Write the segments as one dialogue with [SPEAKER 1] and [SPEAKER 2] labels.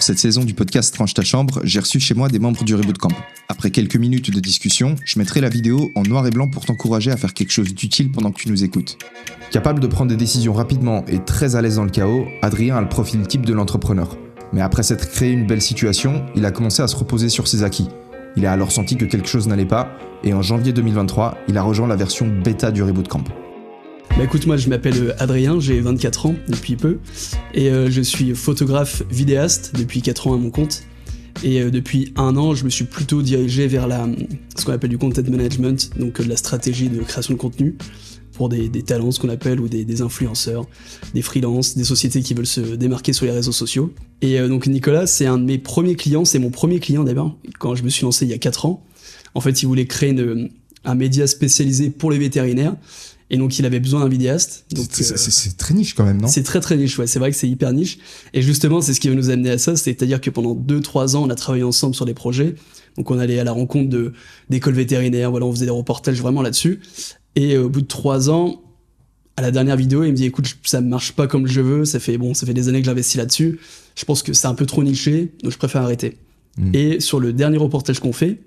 [SPEAKER 1] Pour cette saison du podcast Range ta chambre, j'ai reçu chez moi des membres du Reboot Camp. Après quelques minutes de discussion, je mettrai la vidéo en noir et blanc pour t'encourager à faire quelque chose d'utile pendant que tu nous écoutes. Capable de prendre des décisions rapidement et très à l'aise dans le chaos, Adrien a le profil type de l'entrepreneur. Mais après s'être créé une belle situation, il a commencé à se reposer sur ses acquis. Il a alors senti que quelque chose n'allait pas, et en janvier 2023, il a rejoint la version bêta du Reboot Camp.
[SPEAKER 2] Écoute, moi je m'appelle Adrien, j'ai 24 ans depuis peu, et je suis photographe vidéaste depuis 4 ans à mon compte. Et depuis 1 an, je me suis plutôt dirigé vers ce qu'on appelle du content management, donc de la stratégie de création de contenu pour des talents, ce qu'on appelle, ou des influenceurs, des freelances, des sociétés qui veulent se démarquer sur les réseaux sociaux. Et donc Nicolas, c'est un de mes premiers clients, c'est mon premier client d'abord, quand je me suis lancé il y a 4 ans. En fait, il voulait créer un média spécialisé pour les vétérinaires. Et donc, il avait besoin d'un vidéaste. Donc,
[SPEAKER 1] c'est très niche quand même, non ?
[SPEAKER 2] C'est très très niche, ouais. C'est vrai que c'est hyper niche. Et justement, c'est ce qui va nous amener à ça. C'est-à-dire que pendant 2-3 ans, on a travaillé ensemble sur des projets. Donc, on allait à la rencontre d'écoles vétérinaires. Voilà, on faisait des reportages vraiment là-dessus. Et au bout de 3 ans, à la dernière vidéo, il me dit, écoute, ça marche pas comme je veux. Ça fait des années que j'investis là-dessus. Je pense que c'est un peu trop niché. Donc, je préfère arrêter. Et sur le dernier reportage qu'on fait,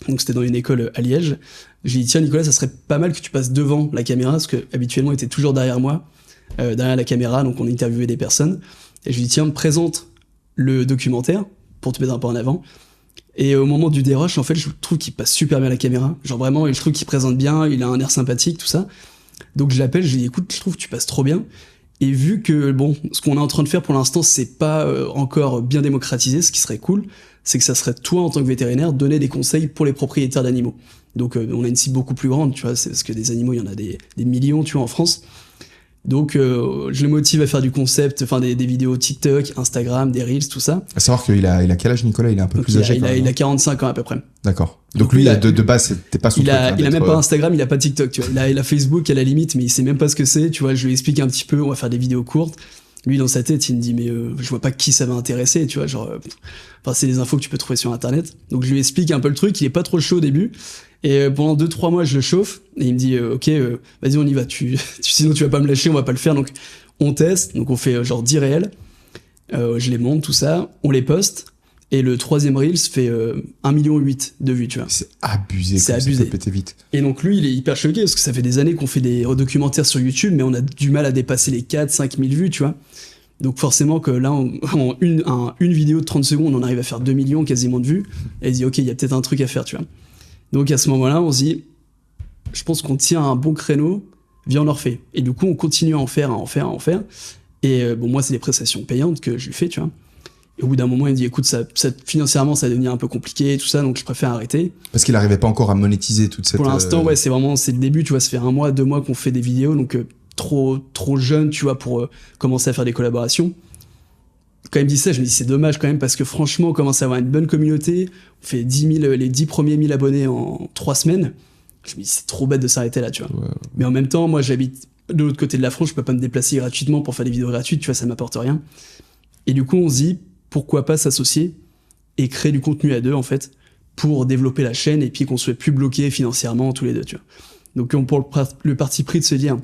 [SPEAKER 2] donc c'était dans une école à Liège, j'ai dit tiens Nicolas, ça serait pas mal que tu passes devant la caméra, parce que habituellement il était toujours derrière moi, derrière la caméra, donc on interviewait des personnes, et je lui ai dit tiens, présente le documentaire pour te mettre un peu en avant. Et au moment du dérush, en fait, je trouve qu'il passe super bien à la caméra, genre vraiment, et je trouve qu'il présente bien, il a un air sympathique, tout ça. Donc je l'appelle, je lui dis écoute, je trouve que tu passes trop bien. Et vu que ce qu'on est en train de faire pour l'instant, c'est pas encore bien démocratisé, ce qui serait cool, c'est que ça serait toi en tant que vétérinaire donner des conseils pour les propriétaires d'animaux. Donc on a une cible beaucoup plus grande, tu vois, c'est parce que des animaux, il y en a des millions, tu vois, en France. Donc je le motive à faire du concept, enfin des vidéos TikTok, Instagram, des Reels, tout ça.
[SPEAKER 1] À savoir qu'il a quel âge, Nicolas ? Il est un peu
[SPEAKER 2] donc
[SPEAKER 1] plus âgé.
[SPEAKER 2] Il a 45 ans à peu près.
[SPEAKER 1] D'accord. Donc lui, de base, c'était pas son truc.
[SPEAKER 2] Il a même pas Instagram, il a pas TikTok, tu vois. Il a Facebook à la limite, mais il sait même pas ce que c'est, tu vois. Je lui explique un petit peu, on va faire des vidéos courtes. Lui, dans sa tête, il me dit, mais je vois pas qui ça va intéresser, tu vois, c'est des infos que tu peux trouver sur Internet. Donc, je lui explique un peu le truc, il est pas trop chaud au début. Et pendant 2-3 mois, je le chauffe, et il me dit, ok, vas-y, on y va, sinon tu vas pas me lâcher, on va pas le faire. Donc, on teste, donc on fait 10 réels, je les monte, tout ça, on les poste, et le 3e Reels fait 1,8 million de vues, tu vois.
[SPEAKER 1] C'est abusé,
[SPEAKER 2] c'est abusé.
[SPEAKER 1] Ça peut péter vite.
[SPEAKER 2] Et donc lui, il est hyper choqué, parce que ça fait des années qu'on fait des documentaires sur YouTube, mais on a du mal à dépasser les 4-5 000 vues, tu vois. Donc forcément que là, en une vidéo de 30 secondes, on arrive à faire 2 millions quasiment de vues, et il dit, ok, il y a peut-être un truc à faire, tu vois. Donc à ce moment-là, on se dit, je pense qu'on tient un bon créneau, viens, on le refait. Et du coup, on continue à en faire. Et moi, c'est des prestations payantes que je lui fais, tu vois. Et au bout d'un moment, il me dit, écoute, financièrement, ça va devenir un peu compliqué, tout ça, donc je préfère arrêter.
[SPEAKER 1] Parce qu'il n'arrivait pas encore à monétiser toute cette...
[SPEAKER 2] Pour l'instant, ouais, c'est le début, tu vois, ça fait 1 mois, 2 mois qu'on fait des vidéos, donc trop jeune, tu vois, pour commencer à faire des collaborations. Quand il me dit ça, je me dis, c'est dommage quand même, parce que franchement, on commence à avoir une bonne communauté, on fait les 10 premiers 1000 abonnés en 3 semaines. Je me dis, c'est trop bête de s'arrêter là, tu vois. Ouais. Mais en même temps, moi, j'habite de l'autre côté de la France, je peux pas me déplacer gratuitement pour faire des vidéos gratuites, tu vois, ça m'apporte rien. Et du coup, on se dit, pourquoi pas s'associer et créer du contenu à 2, en fait, pour développer la chaîne et puis qu'on soit plus bloqués financièrement tous les 2, tu vois. Donc on prend le parti pris de se dire,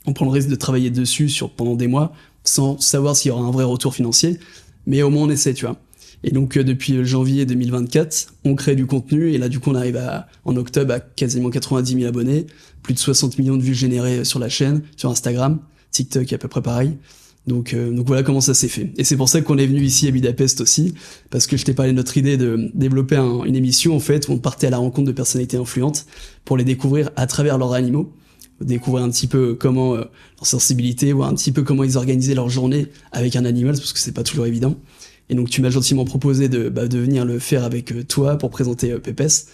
[SPEAKER 2] on prend le risque de travailler dessus pendant des mois sans savoir s'il y aura un vrai retour financier, mais au moins on essaie, tu vois. Et donc depuis janvier 2024, on crée du contenu, et là du coup on arrive en octobre à quasiment 90 000 abonnés, plus de 60 millions de vues générées sur la chaîne, sur Instagram, TikTok à peu près pareil. Donc voilà comment ça s'est fait. Et c'est pour ça qu'on est venu ici à Budapest aussi, parce que je t'ai parlé de notre idée de développer une émission en fait où on partait à la rencontre de personnalités influentes pour les découvrir à travers leurs animaux, découvrir un petit peu comment leur sensibilité, voir un petit peu comment ils organisaient leur journée avec un animal, parce que c'est pas toujours évident. Et donc tu m'as gentiment proposé de venir le faire avec toi pour présenter Pépès.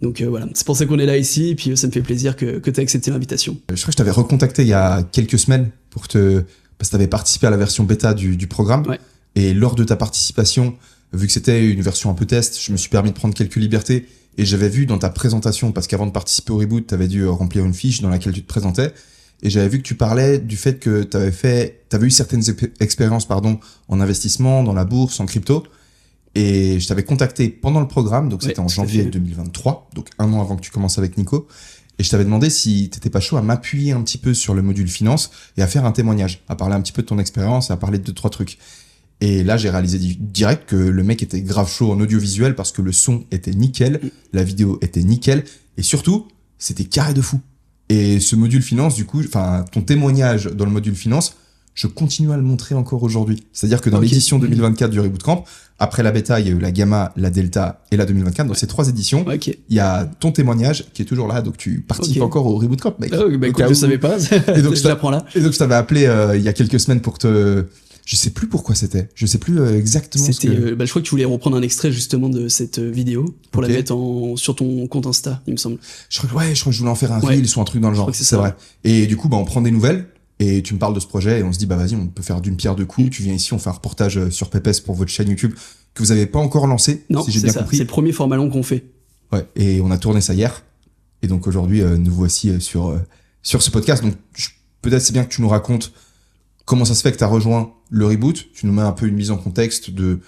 [SPEAKER 2] Donc voilà, c'est pour ça qu'on est là ici, et puis ça me fait plaisir que tu aies accepté l'invitation.
[SPEAKER 1] Je crois que je t'avais recontacté il y a quelques semaines parce que tu avais participé à la version bêta du programme. Ouais. Et lors de ta participation, vu que c'était une version un peu test, je me suis permis de prendre quelques libertés. Et j'avais vu dans ta présentation, parce qu'avant de participer au Reboot, tu avais dû remplir une fiche dans laquelle tu te présentais. Et j'avais vu que tu parlais du fait que tu avais eu certaines expériences en investissement, dans la bourse, en crypto. Et je t'avais contacté pendant le programme, donc c'était en janvier 2023, donc 1 an avant que tu commences avec Nico. Et je t'avais demandé si t'étais pas chaud à m'appuyer un petit peu sur le module finance et à faire un témoignage, à parler un petit peu de ton expérience et à parler de 2-3 trucs. Et là, j'ai réalisé direct que le mec était grave chaud en audiovisuel parce que le son était nickel, la vidéo était nickel, et surtout, c'était carré de fou. Et ce module finance, du coup, enfin, ton témoignage dans le module finance, je continue à le montrer encore aujourd'hui. C'est-à-dire que dans l'édition 2024 du Reboot Camp, après la bêta, il y a eu la Gamma, la Delta et la 2024. Dans ces 3 éditions, il y a ton témoignage qui est toujours là. Donc, tu participes encore au Reboot Camp, mec.
[SPEAKER 2] Écoute, je savais pas.
[SPEAKER 1] Et donc,
[SPEAKER 2] je l'apprends là.
[SPEAKER 1] Et donc, je t'avais appelé il y a quelques semaines pour te... Je sais plus pourquoi c'était. Je sais plus exactement
[SPEAKER 2] c'était, je crois que tu voulais reprendre un extrait justement de cette vidéo pour la mettre sur ton compte Insta, il me semble.
[SPEAKER 1] Je crois que je voulais en faire un reel ou un truc dans le genre. C'est vrai. Et du coup, on prend des nouvelles et tu me parles de ce projet et on se dit, vas-y, on peut faire d'une pierre deux coups. Tu viens ici, on fait un reportage sur Pépès pour votre chaîne YouTube que vous avez pas encore lancé, si j'ai bien compris.
[SPEAKER 2] C'est le premier format long qu'on fait.
[SPEAKER 1] Ouais. Et on a tourné ça hier. Et donc aujourd'hui, nous voici sur ce podcast. Donc peut-être c'est bien que tu nous racontes comment ça se fait que tu as rejoint le Reboot. Tu nous mets un peu une mise en contexte de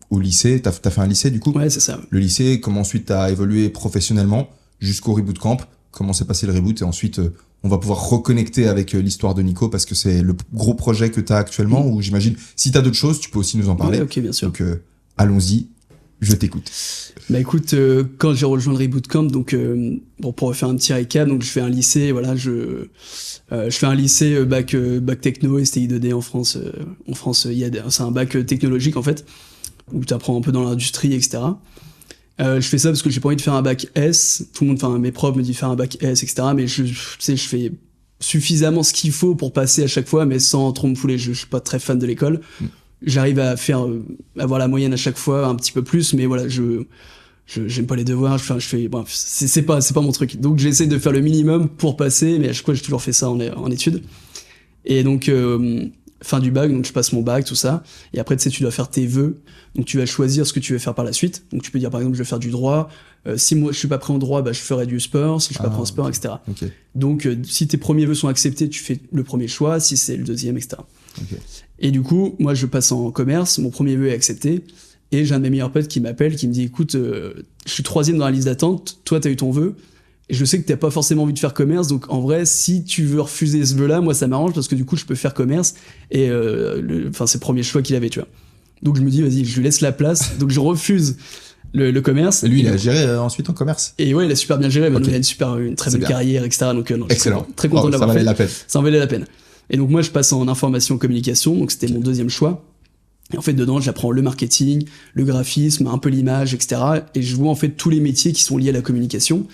[SPEAKER 1] au lycée. T'as fait un lycée du coup.
[SPEAKER 2] Ouais, c'est ça.
[SPEAKER 1] Le lycée, comment ensuite t'as évolué professionnellement jusqu'au Reboot Camp. Comment s'est passé le Reboot et ensuite on va pouvoir reconnecter avec l'histoire de Nico parce que c'est le gros projet que t'as actuellement. Ou j'imagine si t'as d'autres choses, tu peux aussi nous en parler.
[SPEAKER 2] Ouais, ok, bien sûr.
[SPEAKER 1] Donc allons-y. Je t'écoute.
[SPEAKER 2] Écoute, quand j'ai rejoint le Reboot Camp, donc pour refaire un petit récap, donc je fais un lycée, voilà, je fais un lycée bac techno STI 2D en France. C'est un bac technologique en fait, où tu apprends un peu dans l'industrie, etc. Je fais ça parce que j'ai pas envie de faire un bac S. Tout le monde, enfin mes profs me disent faire un bac S, etc. Mais je fais suffisamment ce qu'il faut pour passer à chaque fois, mais sans trop me fouler. Je suis pas très fan de l'école. J'arrive à avoir la moyenne à chaque fois, un petit peu plus, mais voilà, j'aime pas les devoirs, bref, c'est pas mon truc. Donc j'essaie de faire le minimum pour passer, mais à chaque fois j'ai toujours fait ça en études. Et donc fin du bac, donc je passe mon bac, tout ça. Et après, tu sais, tu dois faire tes vœux. Donc tu vas choisir ce que tu veux faire par la suite. Donc tu peux dire par exemple, je vais faire du droit. Si moi je suis pas prêt en droit, je ferai du sport. Si je suis pas prêt en sport, etc.
[SPEAKER 1] Okay.
[SPEAKER 2] Donc si tes premiers vœux sont acceptés, tu fais le premier choix. Si c'est le deuxième, etc.
[SPEAKER 1] Okay.
[SPEAKER 2] Et du coup, moi je passe en commerce. Mon premier vœu est accepté. Et j'ai un de mes meilleurs potes qui m'appelle, qui me dit, écoute, je suis 3e dans la liste d'attente. Toi, t'as eu ton vœu. Et je sais que t'as pas forcément envie de faire commerce, donc en vrai, si tu veux refuser ce vœu-là, moi ça m'arrange parce que du coup je peux faire commerce et c'est le premier choix qu'il avait, tu vois. Donc je me dis, vas-y, je lui laisse la place, donc je refuse le commerce.
[SPEAKER 1] Et lui, il a géré ensuite en commerce.
[SPEAKER 2] Et ouais, il a super bien géré, okay. Il a une très belle carrière, etc. Donc non,
[SPEAKER 1] excellent.
[SPEAKER 2] Très content de l'avoir fait.
[SPEAKER 1] Ça valait la peine.
[SPEAKER 2] Ça en valait la peine. Et donc moi je passe en information communication, donc c'était mon deuxième choix. Et en fait, dedans, j'apprends le marketing, le graphisme, un peu l'image, etc. Et je vois en fait tous les métiers qui sont liés à la communication,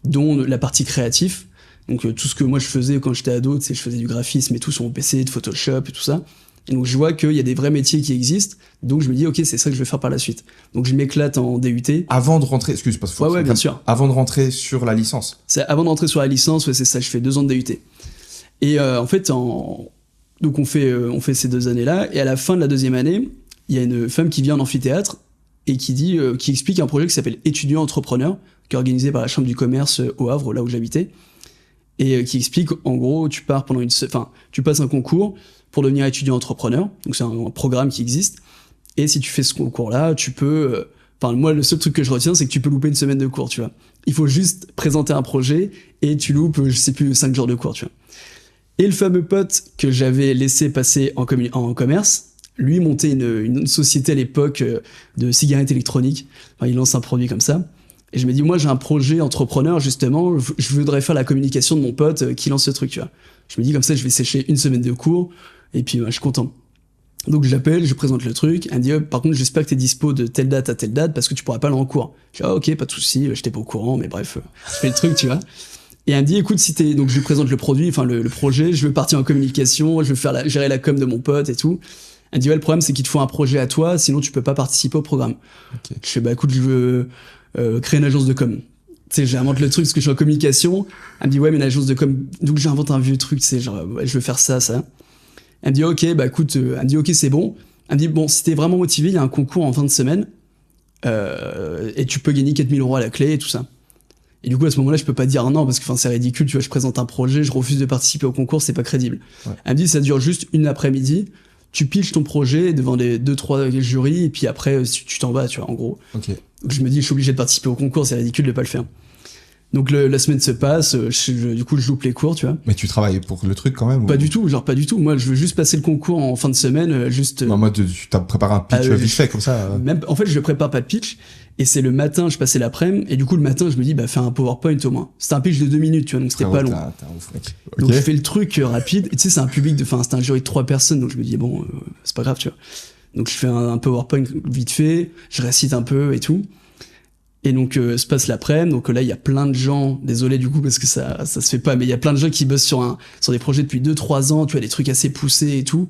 [SPEAKER 2] dont la partie créatif. Donc tout ce que moi je faisais quand j'étais ado, tu sais, je faisais du graphisme et tout sur mon PC, de Photoshop et tout ça. Et donc je vois qu'il y a des vrais métiers qui existent. Donc je me dis, ok, c'est ça que je vais faire par la suite. Donc je m'éclate en DUT.
[SPEAKER 1] Avant de rentrer, excuse, parce que
[SPEAKER 2] ouais, bien sûr.
[SPEAKER 1] Avant de rentrer sur la licence.
[SPEAKER 2] C'est avant de rentrer sur la licence, ouais, c'est ça. Je fais 2 ans de DUT. Et en fait, donc on fait ces 2 années-là. Et à la fin de la 2e année, il y a une femme qui vient en amphithéâtre et qui explique un projet qui s'appelle Étudiant Entrepreneur, qui est organisé par la Chambre du Commerce au Havre, là où j'habitais, et qui explique, en gros, tu passes un concours pour devenir étudiant entrepreneur, donc c'est un programme qui existe, et si tu fais ce concours-là, tu peux... moi, le seul truc que je retiens, c'est que tu peux louper une semaine de cours, tu vois. Il faut juste présenter un projet, et tu loupes, je sais plus, 5 jours de cours, tu vois. Et le fameux pote que j'avais laissé passer en commerce, lui montait une société à l'époque de cigarettes électroniques, il lance un produit comme ça. Et je me dis, moi, j'ai un projet entrepreneur, justement, je voudrais faire la communication de mon pote qui lance ce truc, tu vois. Je me dis, comme ça, je vais sécher 1 semaine de cours, et puis, je suis content. Donc, j'appelle, je présente le truc, elle me dit, par contre, j'espère que t'es dispo de telle date à telle date, parce que tu pourras pas aller en cours. Je dis, ok, pas de souci, j'étais pas au courant, mais bref, je fais le truc, tu vois. Et elle me dit, écoute, donc je lui présente le produit, le projet, je veux partir en communication, je veux gérer la com de mon pote et tout. Elle me dit, ouais, le problème, c'est qu'il te faut un projet à toi, sinon tu peux pas participer au programme. Okay. Je fais, écoute, je veux créer une agence de com. Tu sais, j'invente le truc parce que je suis en communication. Elle me dit, ouais, mais une agence de com. Donc j'invente un vieux truc, tu sais, genre, ouais, je veux faire ça. Elle me dit, ok, écoute, elle me dit, ok, c'est bon. Elle me dit, bon, si t'es vraiment motivé, il y a un concours en fin de semaine, et tu peux gagner 4 000 € à la clé et tout ça. Et du coup, à ce moment-là, je peux pas dire non, parce que c'est ridicule, tu vois, je présente un projet, je refuse de participer au concours, c'est pas crédible. Ouais. Elle me dit, ça dure juste une après-midi, tu pitches ton projet devant les 2-3 jurys, et puis après, tu t'en vas, tu vois, en gros.
[SPEAKER 1] Okay.
[SPEAKER 2] Donc je me dis, je suis obligé de participer au concours, c'est ridicule de pas le faire. Donc la semaine se passe, du coup je loupe les cours, tu vois.
[SPEAKER 1] Mais tu travailles pour le truc quand même
[SPEAKER 2] Pas du tout, genre pas du tout. Moi je veux juste passer le concours en fin de semaine, juste...
[SPEAKER 1] En mode, tu t'as préparé un pitch vite fait comme ça.
[SPEAKER 2] Même, en fait je prépare pas de pitch, et c'est le matin, je passais l'après-midi, et du coup le matin je me dis, bah fais un PowerPoint au moins. C'était un pitch de 2 minutes, tu vois, donc c'était pas long.
[SPEAKER 1] T'es un ouf, mec. Okay.
[SPEAKER 2] Donc je fais le truc rapide, et tu sais c'est un public, c'était un jury de 3 personnes, donc je me dis, bon, c'est pas grave, tu vois. Donc je fais un PowerPoint vite fait, je récite un peu et tout. Et donc se passe l'après-midi, donc là il y a plein de gens, désolé du coup parce que ça se fait pas, mais il y a plein de gens qui bossent sur des projets depuis 2-3 ans, tu vois, des trucs assez poussés et tout.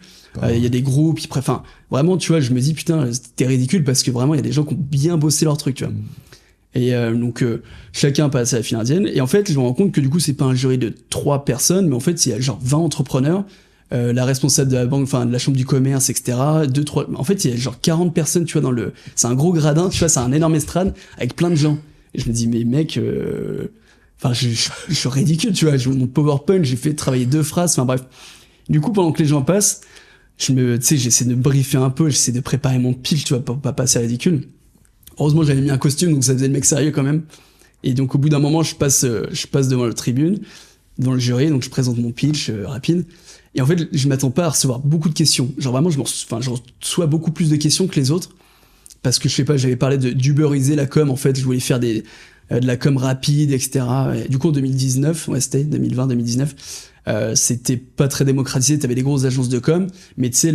[SPEAKER 2] Il y a des groupes, enfin vraiment tu vois, je me dis putain, t'es ridicule parce que vraiment il y a des gens qui ont bien bossé leur truc, tu vois. Et donc chacun passe à la file indienne, et en fait je me rends compte que du coup c'est pas un jury de 3 personnes, mais en fait il y a genre 20 entrepreneurs, la responsable de la banque, enfin de la chambre du commerce, etc. En fait il y a genre 40 personnes, tu vois, c'est un gros gradin, tu vois, c'est un énorme estrade avec plein de gens. Et je me dis mais mec, enfin je suis ridicule, tu vois, mon PowerPoint, j'ai fait travailler 2 phrases, enfin bref. Du coup pendant que les gens passent, tu sais, j'essaie de briefer un peu, j'essaie de préparer mon pitch, tu vois, pour pas passer ridicule. Heureusement j'avais mis un costume, donc ça faisait le mec sérieux quand même. Et donc au bout d'un moment je passe devant la tribune, devant le jury, donc je présente mon pitch rapide. Et en fait, je m'attends pas à recevoir beaucoup de questions. Genre vraiment, je reçois beaucoup plus de questions que les autres. Parce que je sais pas, j'avais parlé d'uberiser la com, en fait, je voulais faire de la com rapide, etc. Et du coup, en 2019, ouais, c'était 2020-2019, c'était pas très démocratisé, t'avais des grosses agences de com, mais tu sais,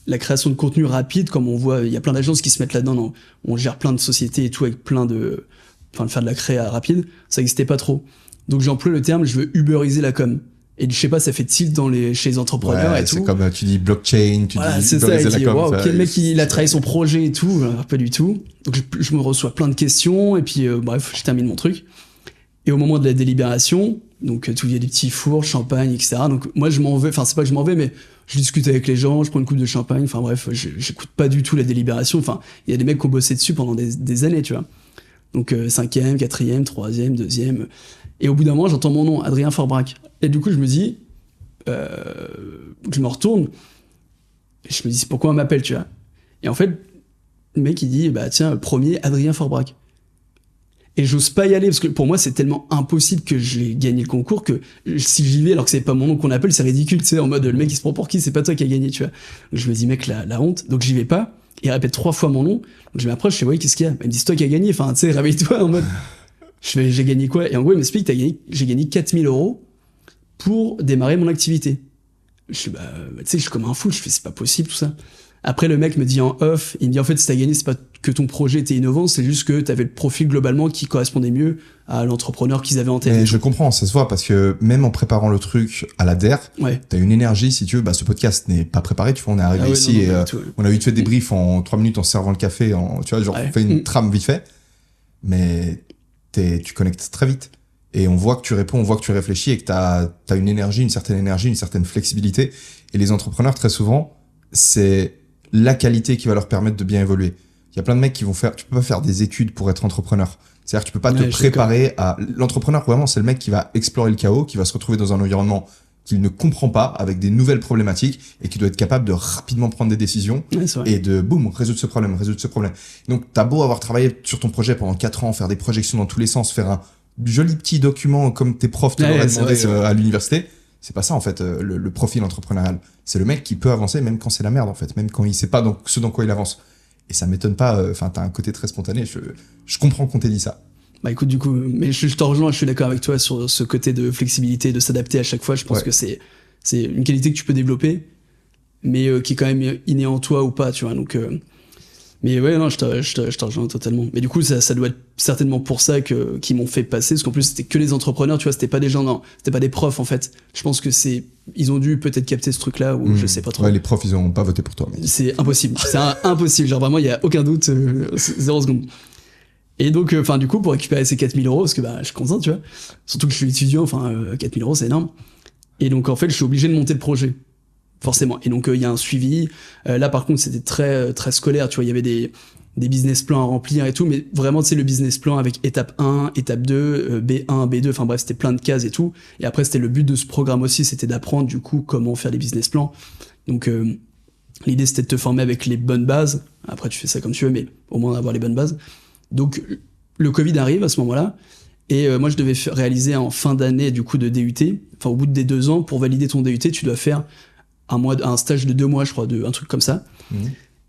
[SPEAKER 2] la création de contenu rapide, comme on voit, il y a plein d'agences qui se mettent là-dedans, on gère plein de sociétés et tout, avec faire de la créa rapide, ça existait pas trop. Donc j'emploie le terme, je veux uberiser la com. Et je sais pas, ça fait tilt chez les entrepreneurs et tout.
[SPEAKER 1] C'est comme tu dis blockchain, tu dis
[SPEAKER 2] c'est ça,
[SPEAKER 1] la com.
[SPEAKER 2] Ok, le mec il a travaillé son projet et tout, pas du tout. Donc je me reçois plein de questions et puis bref, je termine mon truc. Et au moment de la délibération, donc il y a des petits fours, champagne, etc. Donc moi je m'en vais, enfin c'est pas que je m'en vais, mais je discute avec les gens, je prends une coupe de champagne, enfin bref, j'écoute pas du tout la délibération. Enfin, il y a des mecs qui ont bossé dessus pendant des années, tu vois. Donc 5e, 4e, 3e, 2e. Et au bout d'un moment, j'entends mon nom, Adrien Forbrac. Et du coup, je me dis, je me retourne, et je me dis, c'est pourquoi on m'appelle, tu vois. Et en fait, le mec, il dit, bah tiens, premier, Adrien Forbrac. Et j'ose pas y aller, parce que pour moi, c'est tellement impossible que j'ai gagné le concours que si j'y vais alors que c'est pas mon nom qu'on appelle, c'est ridicule, tu sais, en mode, le mec, il se prend pour qui, c'est pas toi qui as gagné, tu vois. Donc je me dis, mec, la honte. Donc j'y vais pas. Il répète 3 fois mon nom. Donc je m'approche, je fais, ouais, qu'est-ce qu'il y a? Il me dit, c'est toi qui as gagné, enfin, tu sais, réveille-toi, en mode. Je fais, j'ai gagné quoi? Et en gros, il m'explique, j'ai gagné 4 000 € pour démarrer mon activité. Je suis, tu sais, je suis comme un fou, je fais, c'est pas possible, tout ça. Après, le mec me dit en off, il me dit, en fait, si t'as gagné, c'est pas que ton projet était innovant, c'est juste que t'avais le profil globalement qui correspondait mieux à l'entrepreneur qu'ils avaient en tête.
[SPEAKER 1] Et je comprends, ça se voit, parce que même en préparant le truc à la DER, t'as une énergie, si tu veux, ce podcast n'est pas préparé, tu vois, on est arrivé ici et on a vite fait des briefs en 3 minutes en servant le café, tu vois, genre, on fait une trame vite fait, mais tu connectes très vite. Et on voit que tu réponds, on voit que tu réfléchis et que t'as une énergie, une certaine flexibilité. Et les entrepreneurs, très souvent, c'est la qualité qui va leur permettre de bien évoluer. Il y a plein de mecs qui vont tu peux pas faire des études pour être entrepreneur. C'est-à-dire que tu peux pas te préparer à... L'entrepreneur, vraiment, c'est le mec qui va explorer le chaos, qui va se retrouver dans un environnement qu'il ne comprend pas, avec des nouvelles problématiques, et qui doit être capable de rapidement prendre des décisions, et de, boum, résoudre ce problème. Donc, t'as beau avoir travaillé sur ton projet pendant 4 ans, faire des projections dans tous les sens, faire un joli petit document comme tes profs te l'auraient demandé à l'université, c'est pas ça, en fait, le profil entrepreneurial. C'est le mec qui peut avancer, même quand c'est la merde, en fait, même quand il sait pas ce dans quoi il avance. Et ça m'étonne pas, t'as un côté très spontané, je comprends qu'on t'ait dit ça.
[SPEAKER 2] Bah écoute, du coup, mais je te rejoins, je suis d'accord avec toi sur ce côté de flexibilité, de s'adapter à chaque fois. Je pense que c'est une qualité que tu peux développer, mais qui est quand même innée en toi ou pas, tu vois. Donc, mais ouais, non, je te rejoins totalement. Mais du coup, ça doit être certainement pour ça qu'ils m'ont fait passer, parce qu'en plus, c'était que les entrepreneurs, tu vois, c'était pas des gens, non, c'était pas des profs, en fait. Je pense que ils ont dû peut-être capter ce truc-là, ou je sais pas trop.
[SPEAKER 1] Ouais, les profs, ils ont pas voté pour toi. Mais...
[SPEAKER 2] C'est impossible. C'est impossible. Genre vraiment, il y a aucun doute, 0 seconde. Et donc, du coup, pour récupérer ces 4 000 €, parce que je suis content, tu vois. Surtout que je suis étudiant, 4 000 €, c'est énorme. Et donc, en fait, je suis obligé de monter le projet. Forcément. Et donc, il y a un suivi. Là, par contre, c'était très, très scolaire, tu vois. Il y avait des business plans à remplir et tout, mais vraiment, tu sais, le business plan avec étape 1, étape 2, B1, B2, enfin bref, c'était plein de cases et tout. Et après, c'était le but de ce programme aussi, c'était d'apprendre, du coup, comment faire les business plans. Donc, l'idée, c'était de te former avec les bonnes bases. Après, tu fais ça comme tu veux, mais au moins avoir les bonnes bases. Donc, le Covid arrive à ce moment-là, Et moi, je devais réaliser en fin d'année du coup de DUT, enfin au bout des 2 ans, pour valider ton DUT, tu dois faire un stage de 2 mois, je crois, un truc comme ça.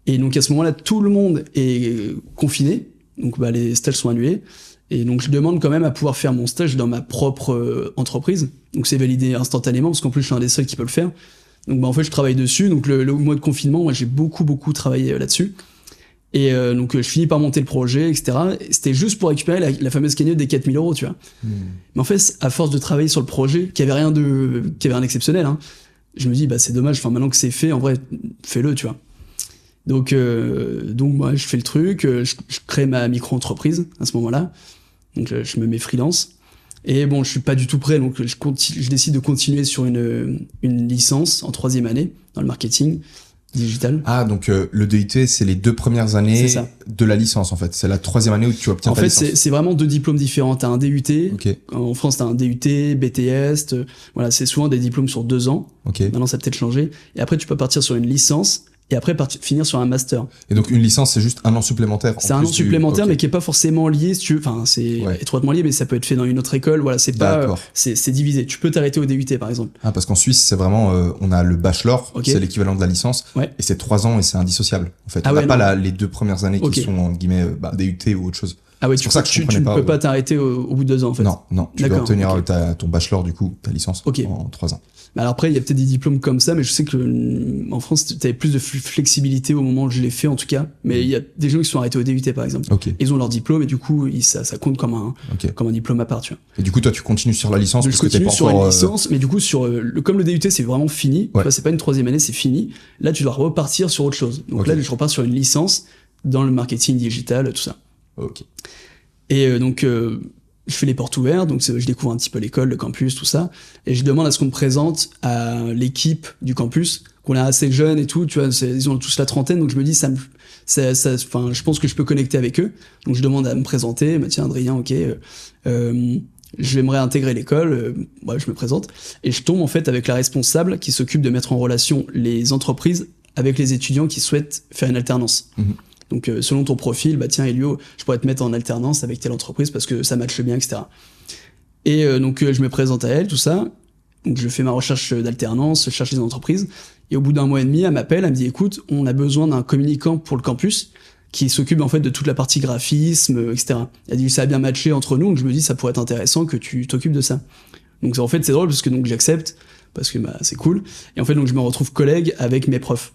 [SPEAKER 2] Et donc à ce moment-là, tout le monde est confiné, donc les stages sont annulés. Et donc je demande quand même à pouvoir faire mon stage dans ma propre entreprise. Donc c'est validé instantanément, parce qu'en plus je suis un des seuls qui peut le faire. Donc en fait je travaille dessus. Donc le mois de confinement, moi j'ai beaucoup travaillé là-dessus. Et donc je finis par monter le projet, etc. Et c'était juste pour récupérer la fameuse cagnotte des 4 000 €, tu vois. Mais en fait, à force de travailler sur le projet, qui avait rien d'exceptionnel, hein, je me dis, c'est dommage, maintenant que c'est fait, en vrai, fais-le, tu vois. Donc moi, je fais le truc, je crée ma micro-entreprise à ce moment-là. Donc je me mets freelance. Et bon, je suis pas du tout prêt, donc je décide de continuer sur une licence en 3e année dans le marketing digital.
[SPEAKER 1] Ah, donc le DUT, c'est les 2 premières années de la licence, en fait. C'est la 3e année où tu obtiens ta licence.
[SPEAKER 2] En fait, c'est vraiment 2 diplômes différents. T'as un DUT, en France, t'as un DUT, BTS, voilà, c'est souvent des diplômes sur 2 ans. Maintenant, ça a peut-être changé. Et après, tu peux partir sur une licence, et après finir sur un master.
[SPEAKER 1] Et donc une licence, c'est juste 1 an supplémentaire.
[SPEAKER 2] C'est 1 an supplémentaire, mais qui est pas forcément lié, si tu veux. Enfin, c'est étroitement lié, mais ça peut être fait dans une autre école. Voilà, c'est pas. C'est divisé. Tu peux t'arrêter au DUT, par exemple.
[SPEAKER 1] Ah, parce qu'en Suisse, c'est vraiment, on a le bachelor, c'est l'équivalent de la licence, et c'est 3 ans et c'est indissociable. En fait, on n'a pas les 2 premières années qui sont en guillemets DUT ou autre chose.
[SPEAKER 2] Ah ouais, c'est pour ça que tu ne peux pas t'arrêter au bout de 2 ans, en fait.
[SPEAKER 1] Non, tu dois obtenir ton bachelor, du coup, ta licence en 3 ans.
[SPEAKER 2] Alors après, il y a peut-être des diplômes comme ça, mais je sais que en France, tu avais plus de flexibilité au moment où je l'ai fait, en tout cas. Mais il y a des gens qui sont arrêtés au DUT, par exemple. Ils ont leur diplôme et du coup, ça compte comme un diplôme à part, tu vois.
[SPEAKER 1] Et du coup, toi, tu continues sur la licence
[SPEAKER 2] parce que t'es pas sur une licence, mais du coup, comme le DUT, c'est vraiment fini. Tu vois, c'est pas une 3e année, c'est fini. Là, tu dois repartir sur autre chose. Donc là, je repars sur une licence dans le marketing digital, tout ça. Et donc, je fais les portes ouvertes, donc je découvre un petit peu l'école, le campus, tout ça, et je demande à ce qu'on me présente à l'équipe du campus, qu'on est assez jeune et tout, tu vois, ils ont tous la trentaine, donc je me dis, je pense que je peux connecter avec eux, donc je demande à me présenter, tiens Adrien, ok, j'aimerais intégrer l'école, je me présente, et je tombe en fait avec la responsable qui s'occupe de mettre en relation les entreprises avec les étudiants qui souhaitent faire une alternance. Donc selon ton profil, tiens Elio, je pourrais te mettre en alternance avec telle entreprise parce que ça matche bien, etc. Et donc je me présente à elle, tout ça. Donc je fais ma recherche d'alternance, je cherche les entreprises. Et au bout d'1 mois et demi, elle m'appelle, elle me dit écoute, on a besoin d'un communicant pour le campus qui s'occupe en fait de toute la partie graphisme, etc. Elle dit ça a bien matché entre nous, donc je me dis ça pourrait être intéressant que tu t'occupes de ça. Donc en fait c'est drôle parce que donc j'accepte parce que c'est cool. Et en fait donc je me retrouve collègue avec mes profs.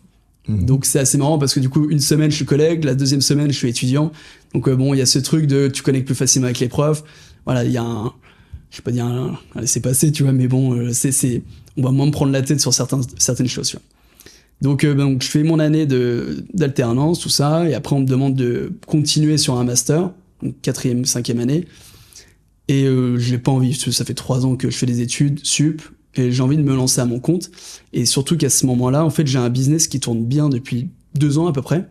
[SPEAKER 2] Donc c'est assez marrant parce que du coup 1 semaine je suis collègue, la 2e semaine je suis étudiant, donc il y a ce truc de tu connectes plus facilement avec les profs, voilà, il y a je vais pas dire un laissez-passer, tu vois, mais bon on va moins me prendre la tête sur certaines choses, tu vois. Donc je fais mon année d'alternance, tout ça, et après on me demande de continuer sur un master, donc 4e, 5e année, et j'ai pas envie, ça fait 3 ans que je fais des études sup, et j'ai envie de me lancer à mon compte, et surtout qu'à ce moment-là, en fait, j'ai un business qui tourne bien depuis 2 ans à peu près.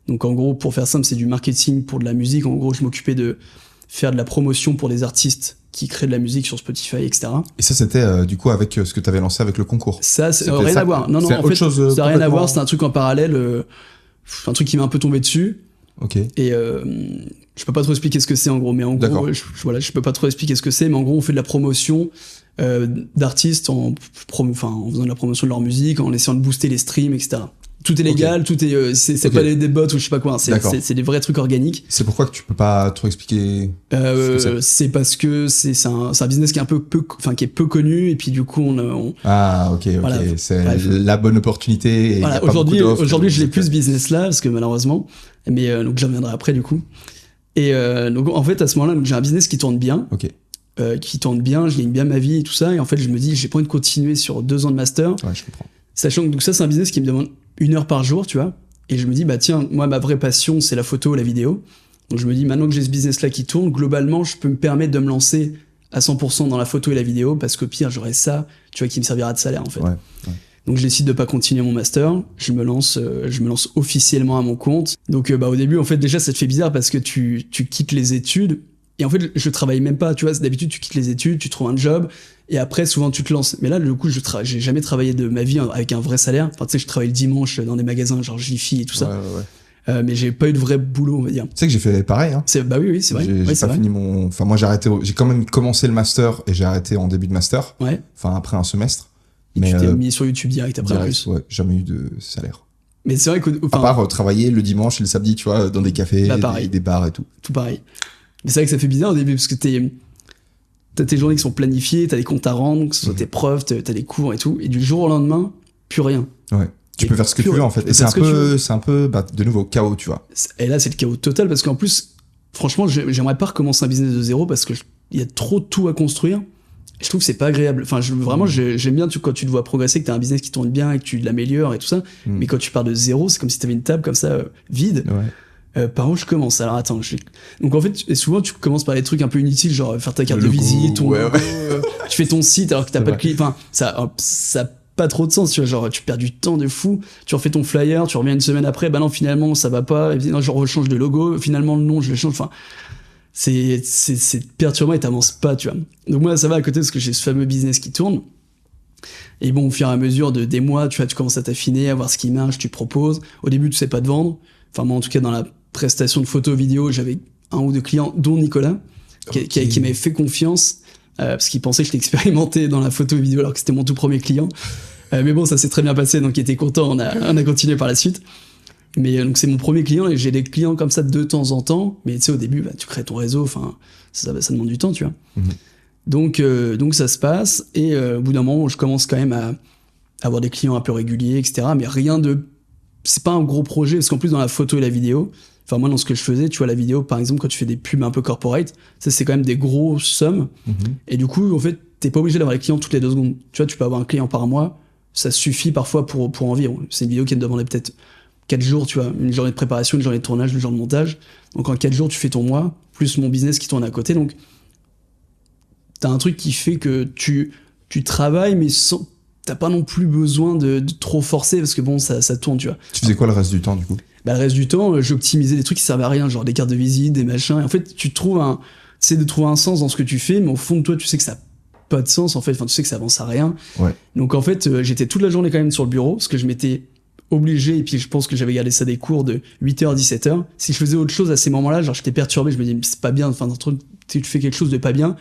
[SPEAKER 2] Donc en gros, pour faire simple, c'est du marketing pour de la musique. En gros, je m'occupais de faire de la promotion pour des artistes qui créent de la musique sur Spotify, etc.
[SPEAKER 1] Et ça, c'était du coup avec ce que tu avais lancé avec le concours.
[SPEAKER 2] Ça, rien à voir. Non, en fait, ça n'a rien à voir. C'est un truc en parallèle, un truc qui m'est un peu tombé dessus. Et je peux pas trop expliquer ce que c'est en gros, mais en gros, je peux pas trop expliquer ce que c'est, mais en gros, on fait de la promotion d'artistes en faisant de la promotion de leur musique, en essayant de booster les streams, etc. Tout est légal, tout est, c'est pas des bots ou je sais pas quoi, c'est des vrais trucs organiques.
[SPEAKER 1] C'est pourquoi que tu peux pas trop expliquer
[SPEAKER 2] c'est parce que c'est un business qui est qui est peu connu, et puis du coup
[SPEAKER 1] voilà, c'est la bonne opportunité. Et
[SPEAKER 2] voilà, aujourd'hui je l'ai plus ce business là, parce que malheureusement, mais donc j'en reviendrai après du coup. Et donc en fait à ce moment-là, j'ai un business qui tourne bien. Je gagne bien ma vie et tout ça, et en fait je me dis j'ai pas envie de continuer sur 2 ans de master.
[SPEAKER 1] Ouais, je comprends.
[SPEAKER 2] Sachant que donc ça c'est un business qui me demande 1 heure par jour, tu vois, et je me dis tiens, moi ma vraie passion c'est la photo, la vidéo, donc je me dis maintenant que j'ai ce business là qui tourne, globalement je peux me permettre de me lancer à 100% dans la photo et la vidéo, parce qu'au pire j'aurai ça, tu vois, qui me servira de salaire en fait. Donc je décide de pas continuer mon master, je me lance officiellement à mon compte. Donc au début en fait déjà ça te fait bizarre parce que tu quittes les études. Et en fait, je travaille même pas, tu vois, d'habitude, tu quittes les études, tu trouves un job, et après, souvent, tu te lances. Mais là, du coup, j'ai jamais travaillé de ma vie avec un vrai salaire. Enfin, tu sais, je travaille le dimanche dans des magasins, genre Jiffy et tout ça. mais j'ai pas eu de vrai boulot, on va dire.
[SPEAKER 1] Tu sais que j'ai fait pareil, hein.
[SPEAKER 2] Bah oui, c'est vrai.
[SPEAKER 1] J'ai pas fini mon... Enfin, moi, j'ai quand même commencé le master et j'ai arrêté en début de master.
[SPEAKER 2] Ouais.
[SPEAKER 1] Enfin, après un semestre.
[SPEAKER 2] Mais tu t'es mis sur YouTube direct après, en plus.
[SPEAKER 1] Ouais, jamais eu de salaire.
[SPEAKER 2] Mais c'est vrai que...
[SPEAKER 1] À part travailler le dimanche et le samedi, tu vois, dans des cafés, des bars et tout.
[SPEAKER 2] Tout pareil. Mais c'est vrai que ça fait bizarre au début, parce que t'as tes journées qui sont planifiées, t'as des comptes à rendre, que ce soit tes preuves, t'as des cours et tout, et du jour au lendemain, plus rien.
[SPEAKER 1] Ouais. Tu peux faire ce que tu veux, en fait. Et c'est un peu, de nouveau, chaos, tu vois.
[SPEAKER 2] Et là, c'est le chaos total, parce qu'en plus, franchement, j'aimerais pas recommencer un business de zéro, parce qu'il y a trop de tout à construire. Je trouve que c'est pas agréable. Enfin, vraiment, j'aime bien quand tu te vois progresser, que t'as un business qui tourne bien et que tu l'améliores et tout ça. Mais quand tu pars de zéro, c'est comme si t'avais une table comme ça, vide.
[SPEAKER 1] Ouais.
[SPEAKER 2] Par où je commence? Alors attends, donc en fait, souvent tu commences par des trucs un peu inutiles, genre faire ta carte de visite, ton logo, tu fais ton site alors que t'as pas de client. Enfin, ça a pas trop de sens, tu vois. Genre, tu perds du temps de fou. Tu refais ton flyer, tu reviens une semaine après, bah non, finalement, ça va pas. Et puis, non, je rechange de logo. Finalement, le nom, je le change. Enfin, c'est perturbant et t'avances pas, tu vois. Donc moi, ça va à côté parce que j'ai ce fameux business qui tourne. Et bon, au fur et à mesure des mois, tu vois, tu commences à t'affiner, à voir ce qui marche, tu proposes. Au début, tu sais pas te vendre. Enfin, moi, en tout cas, dans la prestation de photos vidéo, j'avais un ou deux clients, dont Nicolas, qui m'avait fait confiance, parce qu'il pensait que je l'expérimentais dans la photo vidéo, alors que c'était mon tout premier client. Mais bon, ça s'est très bien passé, donc il était content, on a continué par la suite. Mais donc c'est mon premier client, et j'ai des clients comme ça de temps en temps, mais tu sais, au début, bah, tu crées ton réseau, enfin, ça demande du temps, tu vois. Donc ça se passe, et au bout d'un moment, je commence quand même à avoir des clients un peu réguliers, etc. Mais rien de... C'est pas un gros projet, parce qu'en plus, dans la photo et la vidéo, enfin, moi, dans ce que je faisais, tu vois, la vidéo, par exemple, quand tu fais des pubs un peu corporate, ça, c'est quand même des grosses sommes. Et du coup, en fait, t'es pas obligé d'avoir les clients toutes les 2 secondes. Tu vois, tu peux avoir un client par mois, ça suffit parfois pour en vivre. C'est une vidéo qui te demandait peut-être 4 jours, tu vois, une journée de préparation, une journée de tournage, une journée de montage. Donc, en 4 jours, tu fais ton mois, plus mon business qui tourne à côté. Donc, t'as un truc qui fait que tu travailles, mais sans... T'as pas non plus besoin de trop forcer, parce que bon, ça tourne, tu vois.
[SPEAKER 1] Tu faisais quoi le reste du temps, du coup?
[SPEAKER 2] Bah, le reste du temps, j'optimisais des trucs qui servaient à rien, genre des cartes de visite, des machins. Et en fait, tu essaies de trouver un sens dans ce que tu fais, mais au fond de toi, tu sais que ça n'a pas de sens, en fait. Enfin, tu sais que ça avance à rien.
[SPEAKER 1] Ouais.
[SPEAKER 2] Donc, en fait, j'étais toute la journée quand même sur le bureau, parce que je m'étais obligé, et puis je pense que j'avais gardé ça des cours de 8h, 17h. Si je faisais autre chose à ces moments-là, genre j'étais perturbé, je me disais, c'est pas bien, enfin, tu fais quelque chose de pas bien,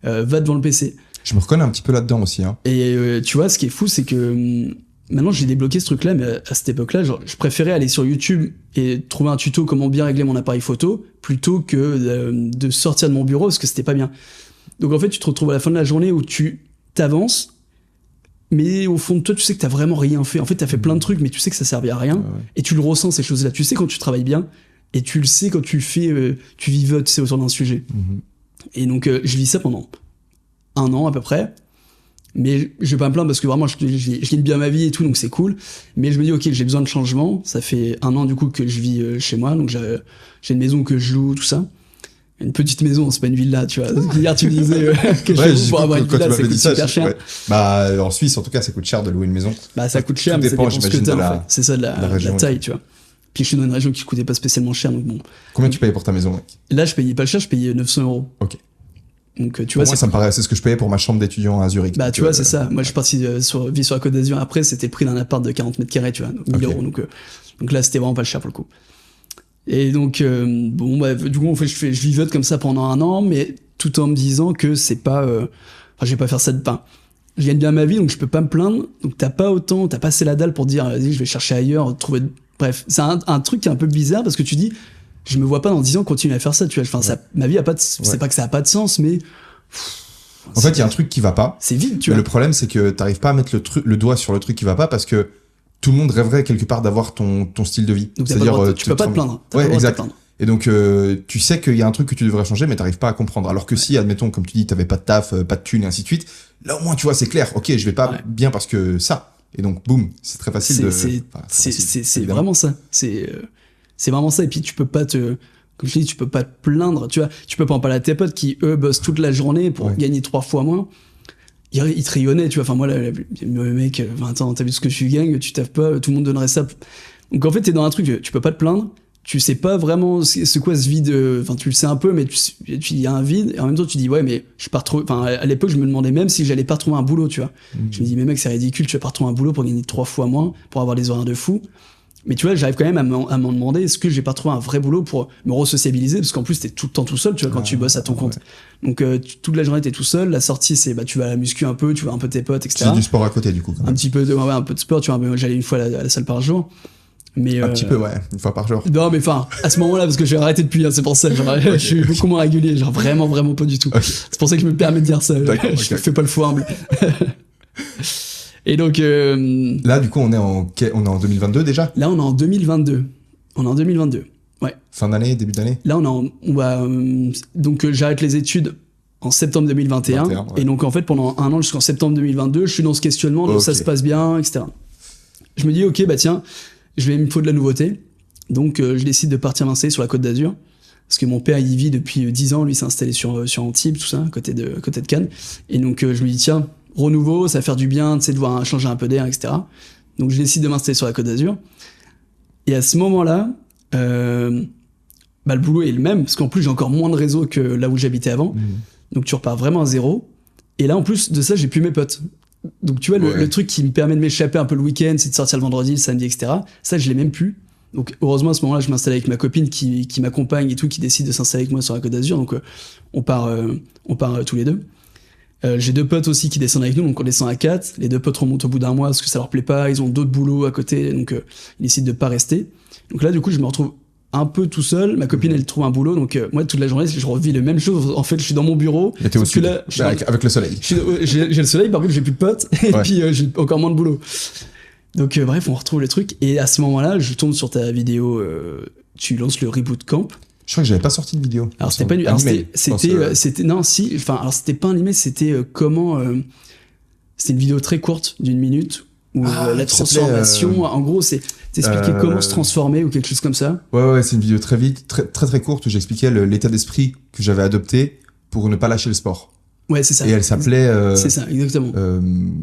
[SPEAKER 2] va devant le PC.
[SPEAKER 1] Je me reconnais un petit peu là-dedans aussi. Hein.
[SPEAKER 2] Et tu vois, ce qui est fou, c'est que maintenant j'ai débloqué ce truc-là, mais à cette époque-là, genre, je préférais aller sur YouTube et trouver un tuto comment bien régler mon appareil photo plutôt que de sortir de mon bureau parce que c'était pas bien. Donc en fait, tu te retrouves à la fin de la journée où tu t'avances, mais au fond de toi, tu sais que t'as vraiment rien fait. En fait, t'as fait plein de trucs, mais tu sais que ça servait à rien. Et tu le ressens, ces choses-là. Tu sais quand tu travailles bien, et tu le sais quand tu vivotes, tu sais, autour d'un sujet. Et donc, je vis ça pendant 1 an à peu près, mais je vais pas me plaindre parce que vraiment je gagne bien ma vie et tout, donc c'est cool. Mais je me dis ok, j'ai besoin de changement. Ça fait 1 an du coup que je vis chez moi, donc j'ai une maison que je loue, tout ça. Une petite maison, c'est pas une villa, tu vois. Hier tu me disais que je loue pour avoir une villa, ça coûte super cher.
[SPEAKER 1] Ouais. Bah en Suisse en tout cas ça coûte cher de louer une maison.
[SPEAKER 2] Bah ça coûte cher, mais ça dépend ce que t'as en fait. C'est ça de la taille, tu vois. Puis je suis dans une région qui coûtait pas spécialement cher, donc bon.
[SPEAKER 1] Combien tu payais pour ta maison, mec?
[SPEAKER 2] Là je payais pas cher, je payais 900 €.
[SPEAKER 1] Ok.
[SPEAKER 2] Donc tu vois,
[SPEAKER 1] moi ça me paraît, c'est ce que je payais pour ma chambre d'étudiant à Zurich.
[SPEAKER 2] Bah tu vois, c'est ça. Moi je suis parti vivre sur la Côte d'Azur. Après c'était le prix d'un appart de 40 mètres carrés, tu vois, donc 1000 €. Donc là c'était vraiment pas cher pour le coup. Et donc bon bah du coup en fait je vivote comme ça pendant 1 an, mais tout en me disant que c'est pas, enfin je vais pas faire ça de pain. Je gagne bien ma vie, donc je peux pas me plaindre. Donc t'as pas assez la dalle pour dire vas-y je vais chercher ailleurs, trouver. Bref, c'est un truc qui est un peu bizarre parce que tu dis je me vois pas dans 10 ans continuer à faire ça, tu vois. Enfin, ma vie a pas de, c'est pas que ça a pas de sens, mais.
[SPEAKER 1] En fait, il y a un truc qui va pas.
[SPEAKER 2] C'est vide, tu vois.
[SPEAKER 1] Le problème, c'est que t'arrives pas à mettre le doigt sur le truc qui va pas parce que tout le monde rêverait quelque part d'avoir ton style de vie.
[SPEAKER 2] Donc, c'est-à-dire, tu peux pas te plaindre.
[SPEAKER 1] Ouais, exact. Et donc, tu sais qu'il y a un truc que tu devrais changer, mais t'arrives pas à comprendre. Alors que si, admettons, comme tu dis, t'avais pas de taf, pas de thunes, et ainsi de suite, là, au moins, tu vois, c'est clair. Ok, je vais pas bien parce que ça. Et donc, boum, c'est très facile
[SPEAKER 2] c'est vraiment ça. C'est vraiment ça. Et puis, tu peux pas comme je te dis, tu peux pas te plaindre, tu vois. Tu peux pas en parler à tes potes qui, eux, bossent toute la journée pour gagner 3 fois moins. Ils te rayonnaient, tu vois. Enfin, moi, le mec, 20 ans, t'as vu ce que je gagne, tu taffes pas, tout le monde donnerait ça. Donc, en fait, t'es dans un truc, tu peux pas te plaindre. Tu sais pas vraiment c'est quoi ce vide. Enfin, tu le sais un peu, mais il y a un vide. Et en même temps, tu dis, ouais, mais je vais pas retrouver. Enfin, à l'époque, je me demandais même si j'allais pas retrouver un boulot, tu vois. Je me dis, mais mec, c'est ridicule, tu vas pas retrouver un boulot pour gagner 3 fois moins, pour avoir des horaires de fou. Mais tu vois, j'arrive quand même à m'en demander, est-ce que j'ai pas trouvé un vrai boulot pour me re-sociabiliser, parce qu'en plus t'es tout le temps tout seul, tu vois, quand tu bosses à ton compte. Donc toute la journée t'es tout seul, la sortie c'est tu vas à la muscu un peu, tu vois un peu tes potes, etc.
[SPEAKER 1] C'est du sport à côté du coup.
[SPEAKER 2] Un petit peu un peu de sport, tu vois, j'allais une fois à la salle par jour. Mais
[SPEAKER 1] un petit peu, ouais, une fois par jour.
[SPEAKER 2] Non, mais enfin, à ce moment-là, parce que j'ai arrêté depuis, c'est pour ça, genre, je suis beaucoup moins régulier, genre vraiment pas du tout. C'est pour ça que je me permets de dire ça, je fais pas le fou humble. Et donc...
[SPEAKER 1] Là, du coup, on est en 2022 déjà?
[SPEAKER 2] Là, on est en 2022. Ouais.
[SPEAKER 1] Fin d'année, début d'année?
[SPEAKER 2] Là, donc, j'arrête les études en septembre 2021. Et donc, en fait, pendant un an jusqu'en septembre 2022, je suis dans ce questionnement, donc ça se passe bien, etc. Je me dis, ok, bah tiens, il me faut de la nouveauté. Donc, je décide de partir m'installer sur la Côte d'Azur. Parce que mon père, il y vit depuis 10 ans. Lui, s'est installé sur Antibes, tout ça, à côté de Cannes. Et donc, je me dis, tiens, renouveau, ça va faire du bien, tu sais, de voir changer un peu d'air, etc. Donc, je décide de m'installer sur la Côte d'Azur. Et à ce moment-là, le boulot est le même. Parce qu'en plus, j'ai encore moins de réseau que là où j'habitais avant. Donc, tu repars vraiment à zéro. Et là, en plus de ça, j'ai plus mes potes. Donc, tu vois, le truc qui me permet de m'échapper un peu le week-end, c'est de sortir le vendredi, le samedi, etc. Ça, je l'ai même plus. Donc, heureusement, à ce moment-là, je m'installe avec ma copine qui m'accompagne et tout, qui décide de s'installer avec moi sur la Côte d'Azur. Donc, on part tous les deux. J'ai 2 potes aussi qui descendent avec nous, donc on descend à 4. Les 2 potes remontent au bout d'un mois parce que ça leur plaît pas, ils ont d'autres boulots à côté, donc ils décident de pas rester. Donc là, du coup, je me retrouve un peu tout seul. Ma copine, elle trouve un boulot, donc moi, toute la journée, je revis le même chose. En fait, je suis dans mon bureau.
[SPEAKER 1] Et t'es au sud, là, avec le soleil.
[SPEAKER 2] J'ai le soleil, par contre, j'ai plus de potes, et puis j'ai encore moins de boulot. Donc bref, on retrouve le truc, et à ce moment-là, je tombe sur ta vidéo, tu lances le Reboot Camp.
[SPEAKER 1] Je crois que j'avais pas sorti de vidéo.
[SPEAKER 2] Alors c'était pas une... c'était non si, enfin alors c'était pas un animé, c'était c'était une vidéo très courte d'une minute où la transformation, en gros, t'expliquais comment se transformer ou quelque chose comme ça.
[SPEAKER 1] Ouais, c'est une vidéo très courte où j'expliquais l'état d'esprit que j'avais adopté pour ne pas lâcher le sport.
[SPEAKER 2] Ouais, c'est ça.
[SPEAKER 1] Et elle s'appelait...
[SPEAKER 2] c'est ça, exactement.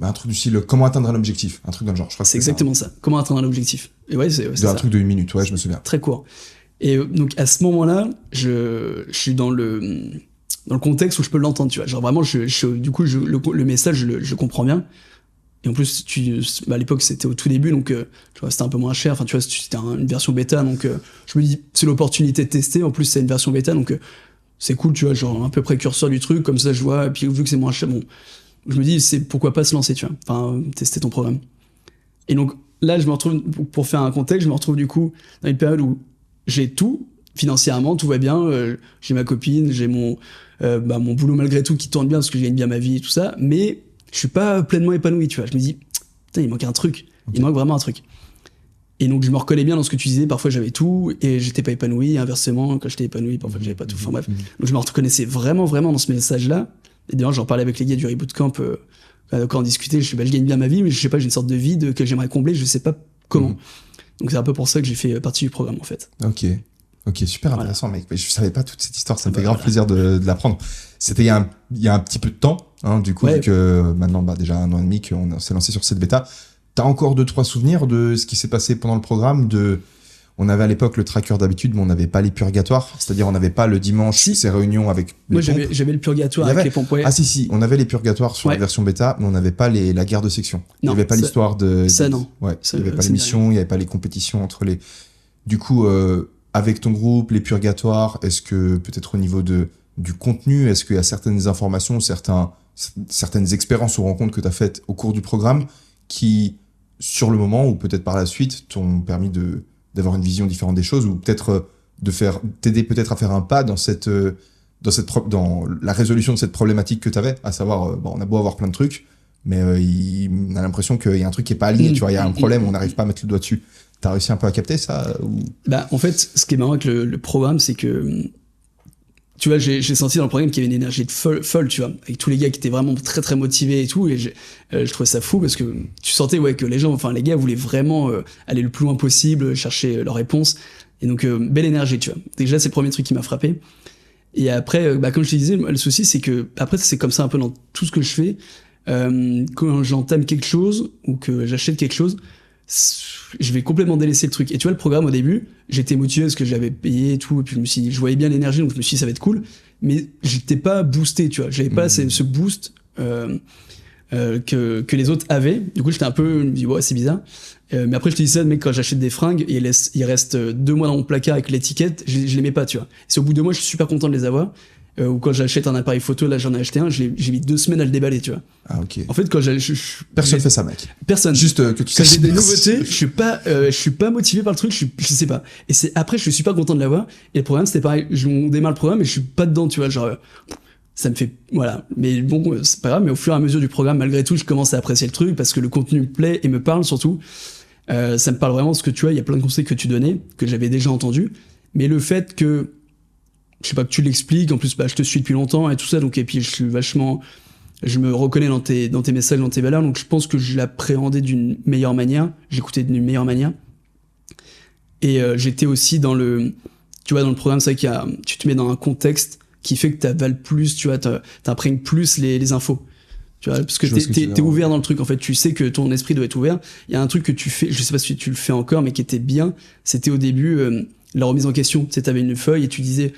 [SPEAKER 1] Un truc du style comment atteindre un objectif, un truc dans le genre. Je crois que
[SPEAKER 2] c'est exactement ça. Comment atteindre un objectif. Et ouais, c'est
[SPEAKER 1] un truc de 1 minute, ouais, je me souviens.
[SPEAKER 2] Très court. Et donc à ce moment-là, je suis dans le contexte où je peux l'entendre, tu vois. Genre vraiment, du coup, le message, je comprends bien. Et en plus, à l'époque, c'était au tout début, donc tu vois, c'était un peu moins cher. Enfin, tu vois, c'était une version bêta, donc je me dis, c'est l'opportunité de tester. En plus, c'est une version bêta, donc c'est cool, tu vois, genre un peu précurseur du truc, comme ça, je vois. Et puis vu que c'est moins cher, bon, je me dis, c'est pourquoi pas se lancer, tu vois. Enfin, tester ton programme. Et donc là, je me retrouve, pour faire un contexte, je me retrouve du coup dans une période où j'ai tout, financièrement, tout va bien, j'ai ma copine, j'ai mon boulot malgré tout qui tourne bien parce que je gagne bien ma vie et tout ça, mais je suis pas pleinement épanoui, tu vois. Je me dis, putain, il manque un truc, il manque vraiment un truc. Et donc je me reconnais bien dans ce que tu disais, parfois j'avais tout et j'étais pas épanoui, inversement, quand j'étais épanoui, parfois j'avais pas tout, enfin bref. Donc je me reconnaissais vraiment dans ce message-là. Et d'ailleurs, j'en parlais avec les gars du Reboot Camp, quand on discutait, je gagne bien ma vie, mais je sais pas, j'ai une sorte de vide que j'aimerais combler, je sais pas comment. Donc c'est un peu pour ça que j'ai fait partie du programme en fait.
[SPEAKER 1] Ok, super intéressant, mec. Mais je savais pas toute cette histoire, ça me fait grave plaisir de l'apprendre. C'était il y a un petit peu de temps, hein, du coup, vu que maintenant, déjà 1 an et demi qu'on s'est lancé sur cette bêta. T'as encore 2-3 souvenirs de ce qui s'est passé pendant le programme? On avait à l'époque le tracker d'habitude, mais on n'avait pas les purgatoires. C'est-à-dire, on n'avait pas le dimanche ces réunions avec les
[SPEAKER 2] pompes. Moi, j'avais le purgatoire avec les pompes. Ouais.
[SPEAKER 1] Ah si, on avait les purgatoires sur la version bêta, mais on n'avait pas la guerre de section. Il n'y avait pas l'histoire de...
[SPEAKER 2] Ça, non.
[SPEAKER 1] Ouais, il n'y avait pas l'émission, il n'y avait pas les compétitions entre les... Du coup, avec ton groupe, les purgatoires, est-ce que peut-être au niveau du contenu, est-ce qu'il y a certaines informations, certaines expériences ou rencontres que tu as faites au cours du programme qui, sur le moment ou peut-être par la suite, t'ont permis d'avoir une vision différente des choses ou peut-être t'aider peut-être à faire un pas dans la résolution de cette problématique que tu avais, à savoir, on a beau avoir plein de trucs, mais on a l'impression qu'il y a un truc qui est pas aligné, tu vois, il y a un problème, on n'arrive pas à mettre le doigt dessus. T'as réussi un peu à capter ça ou...
[SPEAKER 2] En fait, ce qui est marrant avec le programme, c'est que tu vois, j'ai senti dans le programme qu'il y avait une énergie folle, tu vois, avec tous les gars qui étaient vraiment très très motivés et tout, et je trouvais ça fou parce que tu sentais que les gars voulaient vraiment aller le plus loin possible, chercher leurs réponses, et donc belle énergie, tu vois. Déjà, c'est le premier truc qui m'a frappé. Et après, comme je te disais, le souci c'est que après c'est comme ça un peu dans tout ce que je fais, quand j'entame quelque chose ou que j'achète quelque chose, je vais complètement délaisser le truc. Et tu vois, le programme au début, j'étais motivé parce que j'avais payé et tout, et puis je voyais bien l'énergie, donc je me suis dit ça va être cool, mais j'étais pas boosté, tu vois, j'avais pas ce boost que les autres avaient. Du coup, j'étais un peu, je me dis, ouais, c'est bizarre. Mais après, je te dis ça, mec, quand j'achète des fringues, il reste 2 mois dans mon placard avec l'étiquette, je les mets pas, tu vois. Et c'est au bout de 2 mois, je suis super content de les avoir. Ou quand j'achète un appareil photo, là, j'en ai acheté un, j'ai mis 2 semaines à le déballer, tu vois.
[SPEAKER 1] Ah, ok.
[SPEAKER 2] En fait, quand
[SPEAKER 1] Personne fait ça, mec.
[SPEAKER 2] Personne.
[SPEAKER 1] Juste que tu
[SPEAKER 2] Quand
[SPEAKER 1] saches.
[SPEAKER 2] j'ai des nouveautés, je suis pas motivé par le truc, je sais pas. Et c'est après, je suis super content de l'avoir. Et le programme, c'était pareil. On démarre le programme et je suis pas dedans, tu vois, genre. Ça me fait, voilà. Mais bon, c'est pas grave, mais au fur et à mesure du programme, malgré tout, je commence à apprécier le truc parce que le contenu me plaît et me parle surtout. Ça me parle vraiment parce que tu vois, il y a plein de conseils que tu donnais, que j'avais déjà entendus. Mais le fait que, je sais pas, que tu l'expliques, en plus, bah, je te suis depuis longtemps et tout ça, donc, et puis je me reconnais dans tes messages, dans tes valeurs, donc je pense que je l'appréhendais d'une meilleure manière, j'écoutais d'une meilleure manière. Et j'étais aussi dans le programme, c'est vrai tu te mets dans un contexte qui fait que t'avales plus, tu vois, t'imprègnes plus les infos. Tu vois, parce que t'es ouvert dans le truc, en fait, tu sais que ton esprit doit être ouvert. Il y a un truc que tu fais, je sais pas si tu le fais encore, mais qui était bien, c'était au début, la remise en question. Tu sais, t'avais une feuille et tu disais,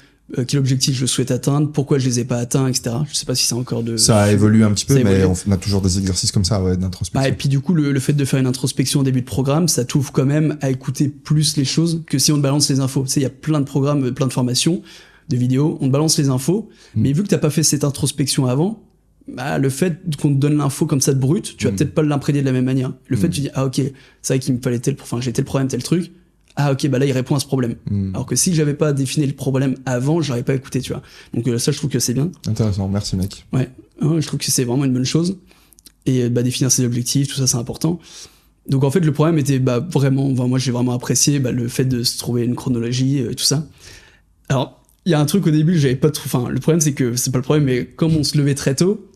[SPEAKER 2] quel objectif je souhaite atteindre, pourquoi je les ai pas atteints, etc. Je sais pas si c'est encore
[SPEAKER 1] Ça a évolué un petit peu, mais on a toujours des exercices comme ça, ouais, d'introspection.
[SPEAKER 2] Et puis du coup, le fait de faire une introspection au début de programme, ça t'ouvre quand même à écouter plus les choses que si on te balance les infos. Tu sais, il y a plein de programmes, plein de formations, de vidéos, on te balance les infos, mais vu que t'as pas fait cette introspection avant, bah, le fait qu'on te donne l'info comme ça de brut, tu vas peut-être pas l'imprégner de la même manière. Le fait que tu dis, ah ok, c'est vrai qu'il me fallait j'ai tel problème, tel truc. Ah ok, bah là il répond à ce problème. Alors que si j'avais pas défini le problème avant, j'aurais pas écouté, tu vois. Donc ça, je trouve que c'est bien.
[SPEAKER 1] Intéressant, merci mec.
[SPEAKER 2] Ouais, je trouve que c'est vraiment une bonne chose. Et bah, définir ses objectifs, tout ça, c'est important. Donc en fait, le problème était vraiment, moi j'ai vraiment apprécié le fait de se trouver une chronologie, tout ça. Alors, il y a un truc au début, j'avais pas trop. Enfin, le problème, c'est que c'est pas le problème, mais comme on se levait très tôt,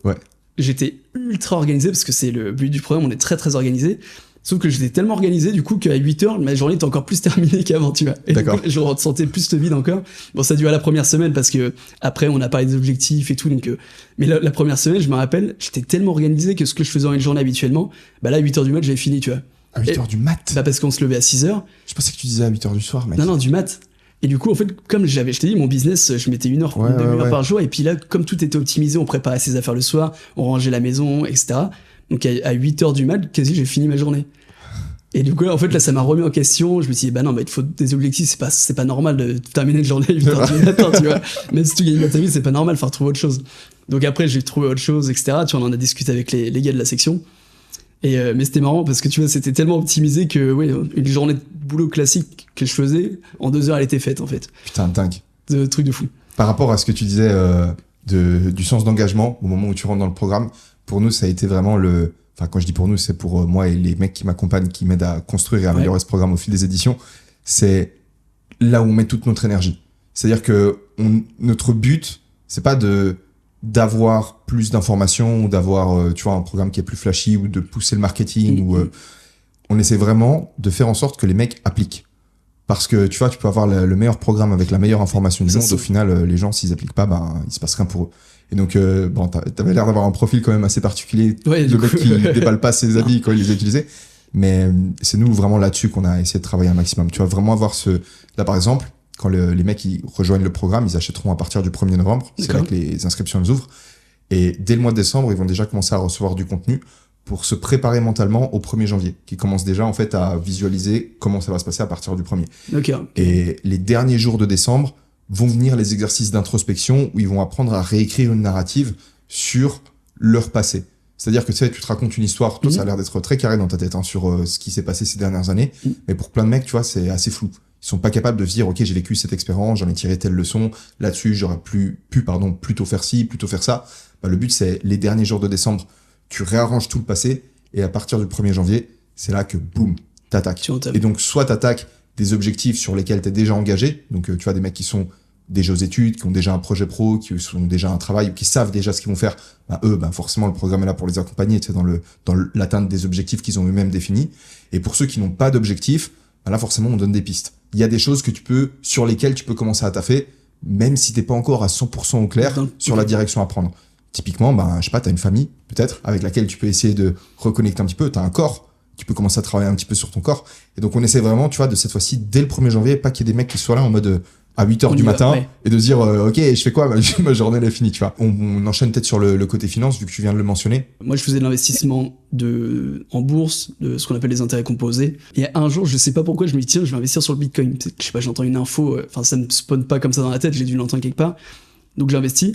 [SPEAKER 2] j'étais ultra organisé parce que c'est le but du programme, on est très très organisé. Sauf que j'étais tellement organisé, du coup, qu'à 8h, ma journée était encore plus terminée qu'avant, tu vois. Et
[SPEAKER 1] d'accord.
[SPEAKER 2] Du coup, je ressentais plus ce vide encore. Bon, ça a duré la première semaine parce que après, on a parlé des objectifs et tout, donc, mais la première semaine, je me rappelle, j'étais tellement organisé que ce que je faisais en une journée habituellement, là, à 8h du mat, j'avais fini, tu vois.
[SPEAKER 1] À 8h du mat?
[SPEAKER 2] Parce qu'on se levait à 6h.
[SPEAKER 1] Je pensais que tu disais à 8h du soir, mec.
[SPEAKER 2] Non, du mat. Et du coup, en fait, comme je t'ai dit, mon business, je mettais une demi-heure par jour. Et puis là, comme tout était optimisé, on préparait ses affaires le soir, on rangeait la maison, etc. Donc à 8h du mat, quasi, j'ai fini ma journée. Et du coup, en fait, là, ça m'a remis en question. Je me suis dit, non, il te faut des objectifs. C'est pas normal de terminer une journée à 8h du matin, tu vois. Même si tu gagnes ta vie, c'est pas normal, faut trouver autre chose. Donc après, j'ai trouvé autre chose, etc. Tu vois, on en a discuté avec les gars de la section. Mais c'était marrant parce que tu vois, c'était tellement optimisé que, une journée de boulot classique que je faisais, en 2 heures, elle était faite, en fait.
[SPEAKER 1] Putain, dingue.
[SPEAKER 2] Truc de fou.
[SPEAKER 1] Par rapport à ce que tu disais du sens d'engagement au moment où tu rentres dans le programme, pour nous, ça a été vraiment enfin, quand je dis pour nous, c'est pour moi et les mecs qui m'accompagnent, qui m'aident à construire et à améliorer ce programme au fil des éditions. C'est là où on met toute notre énergie. C'est-à-dire que notre but, c'est pas d'avoir plus d'informations ou d'avoir, tu vois, un programme qui est plus flashy ou de pousser le marketing on essaie vraiment de faire en sorte que les mecs appliquent. Parce que, tu vois, tu peux avoir le meilleur programme avec la meilleure information du monde. Au final, les gens, s'ils appliquent pas, il se passe rien pour eux. Et donc, t'avais l'air d'avoir un profil quand même assez particulier. Le mec qui déballe pas ses habits quand il les a utilisés. Mais c'est nous vraiment là-dessus qu'on a essayé de travailler un maximum. Tu vas vraiment avoir là, par exemple, quand les mecs ils rejoignent le programme, ils achèteront à partir du 1er novembre. C'est là que les inscriptions elles ouvrent. Et dès le mois de décembre, ils vont déjà commencer à recevoir du contenu pour se préparer mentalement au 1er janvier, qui commence déjà en fait à visualiser comment ça va se passer à partir du 1er. Et les derniers jours de décembre vont venir les exercices d'introspection où ils vont apprendre à réécrire une narrative sur leur passé. C'est-à-dire que tu sais, tu te racontes une histoire, toi ça a l'air d'être très carré dans ta tête sur ce qui s'est passé ces dernières années, mais pour plein de mecs, tu vois, c'est assez flou. Ils sont pas capables de se dire, ok, j'ai vécu cette expérience, j'en ai tiré telle leçon, là-dessus j'aurais plutôt faire ci, plutôt faire ça. Le but c'est les derniers jours de décembre, tu réarranges tout le passé et à partir du 1er janvier, c'est là que boum, t'attaques. Et donc soit t'attaques des objectifs sur lesquels t'es déjà engagé, donc tu vois des mecs qui sont déjà aux études, qui ont déjà un projet pro, qui ont déjà un travail, qui savent déjà ce qu'ils vont faire, eux, forcément le programme est là pour les accompagner, tu sais, dans l'atteinte des objectifs qu'ils ont eux-mêmes définis. Et pour ceux qui n'ont pas d'objectifs, là forcément on donne des pistes. Il y a des choses sur lesquelles tu peux commencer à taffer, même si t'es pas encore à 100% au clair sur la direction à prendre. Typiquement, je sais pas, t'as une famille, peut-être, avec laquelle tu peux essayer de reconnecter un petit peu, t'as un corps, tu peux commencer à travailler un petit peu sur ton corps. Et donc on essaie vraiment, tu vois, de cette fois-ci, dès le 1er janvier, pas qu'il y ait des mecs qui soient là en mode à 8h du matin
[SPEAKER 2] ouais.
[SPEAKER 1] et de se dire ok, je fais quoi, ma journée elle est finie, tu vois. On enchaîne peut-être sur le côté finance vu que tu viens de le mentionner.
[SPEAKER 2] Moi je faisais de l'investissement en bourse, de ce qu'on appelle les intérêts composés. Et un jour, je sais pas pourquoi, je me dis tiens, je vais investir sur le Bitcoin. Je sais pas, j'entends une info, enfin ça me spawn pas comme ça dans la tête, j'ai dû l'entendre quelque part. Donc j'investis.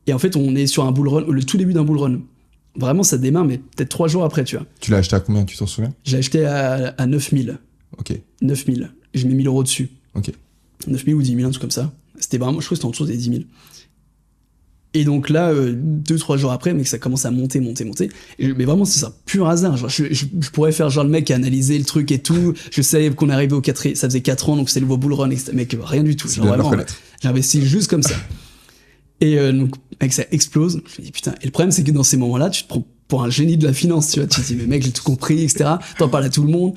[SPEAKER 2] Et en fait, on est sur un bull run, le tout début d'un bull run. Vraiment, ça démarre, mais peut-être 3 jours après, tu vois.
[SPEAKER 1] Tu l'as acheté à combien, tu t'en souviens?
[SPEAKER 2] J'ai acheté à 9000.
[SPEAKER 1] Ok.
[SPEAKER 2] 9000. Et je mets 1000 euros dessus.
[SPEAKER 1] Ok.
[SPEAKER 2] 9000 ou 10 000, un truc comme ça. C'était vraiment, je crois que c'était en dessous des 10 000. Et donc là, 2-3 jours après, mec, ça commence à monter. Mais vraiment, c'est ça, pur hasard. Genre, je pourrais faire genre le mec qui a analysé le truc et tout. Je savais qu'on arrivait au 4, ça faisait 4 ans, donc c'est le nouveau bull run, etc. Mec, rien du tout. Genre, vraiment, j'ai investi juste comme ça. Et donc, mec, ça explose. Je me dis, putain. Et le problème, c'est que dans ces moments-là, tu te prends pour un génie de la finance, tu vois. Tu te dis, mais mec, j'ai tout compris, etc. T'en parles à tout le monde.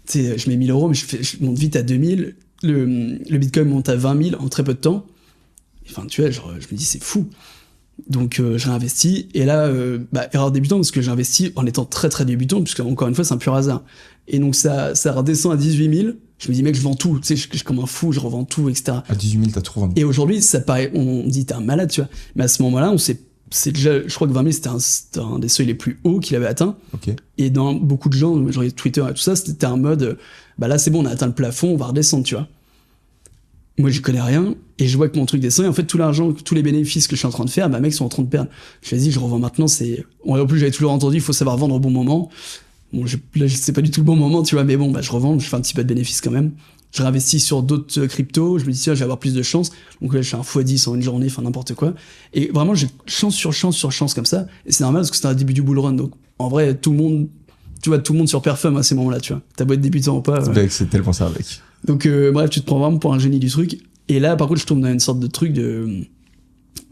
[SPEAKER 2] Tu sais, je mets 1000 euros, mais je monte vite à 2000. Le Bitcoin monte à 20 000 en très peu de temps. Enfin, tu vois, genre, je me dis, c'est fou. Donc, je réinvestis. Et là, erreur débutant, parce que j'investis en étant très, très débutant, puisque, encore une fois, c'est un pur hasard. Et donc, ça redescend à 18 000. Je me dis, mec, je vends tout. Tu sais, je suis comme un fou, je revends tout, etc.
[SPEAKER 1] À 18 000, t'as tout vendu.
[SPEAKER 2] Et aujourd'hui, ça paraît, on dit, t'es un malade, tu vois. Mais à ce moment-là, c'est déjà, je crois que 20 000, c'était un des seuils les plus hauts qu'il avait atteint.
[SPEAKER 1] Okay.
[SPEAKER 2] Et dans beaucoup de gens, genre Twitter et tout ça, c'était un mode, là, c'est bon, on a atteint le plafond, on va redescendre, tu vois. Moi, j'y connais rien, et je vois que mon truc descend, et en fait, tout l'argent, tous les bénéfices que je suis en train de faire, mec, sont en train de perdre. Je me dis, je revends maintenant, en plus, j'avais toujours entendu, il faut savoir vendre au bon moment. Bon, là, c'est pas du tout le bon moment, tu vois, mais bon, je revends, je fais un petit peu de bénéfices quand même. Je réinvestis sur d'autres cryptos, je me dis, tiens, je vais avoir plus de chance. Donc là, je fais un x10 en une journée, enfin n'importe quoi. Et vraiment, j'ai chance sur chance sur chance comme ça. Et c'est normal parce que c'était un début du bull run. Donc en vrai, tout le monde surperforme à ces moments-là, tu vois. T'as beau être débutant ou pas.
[SPEAKER 1] C'est tellement ça, mec.
[SPEAKER 2] Donc bref, tu te prends vraiment pour un génie du truc. Et là, par contre, je tombe dans une sorte de truc de...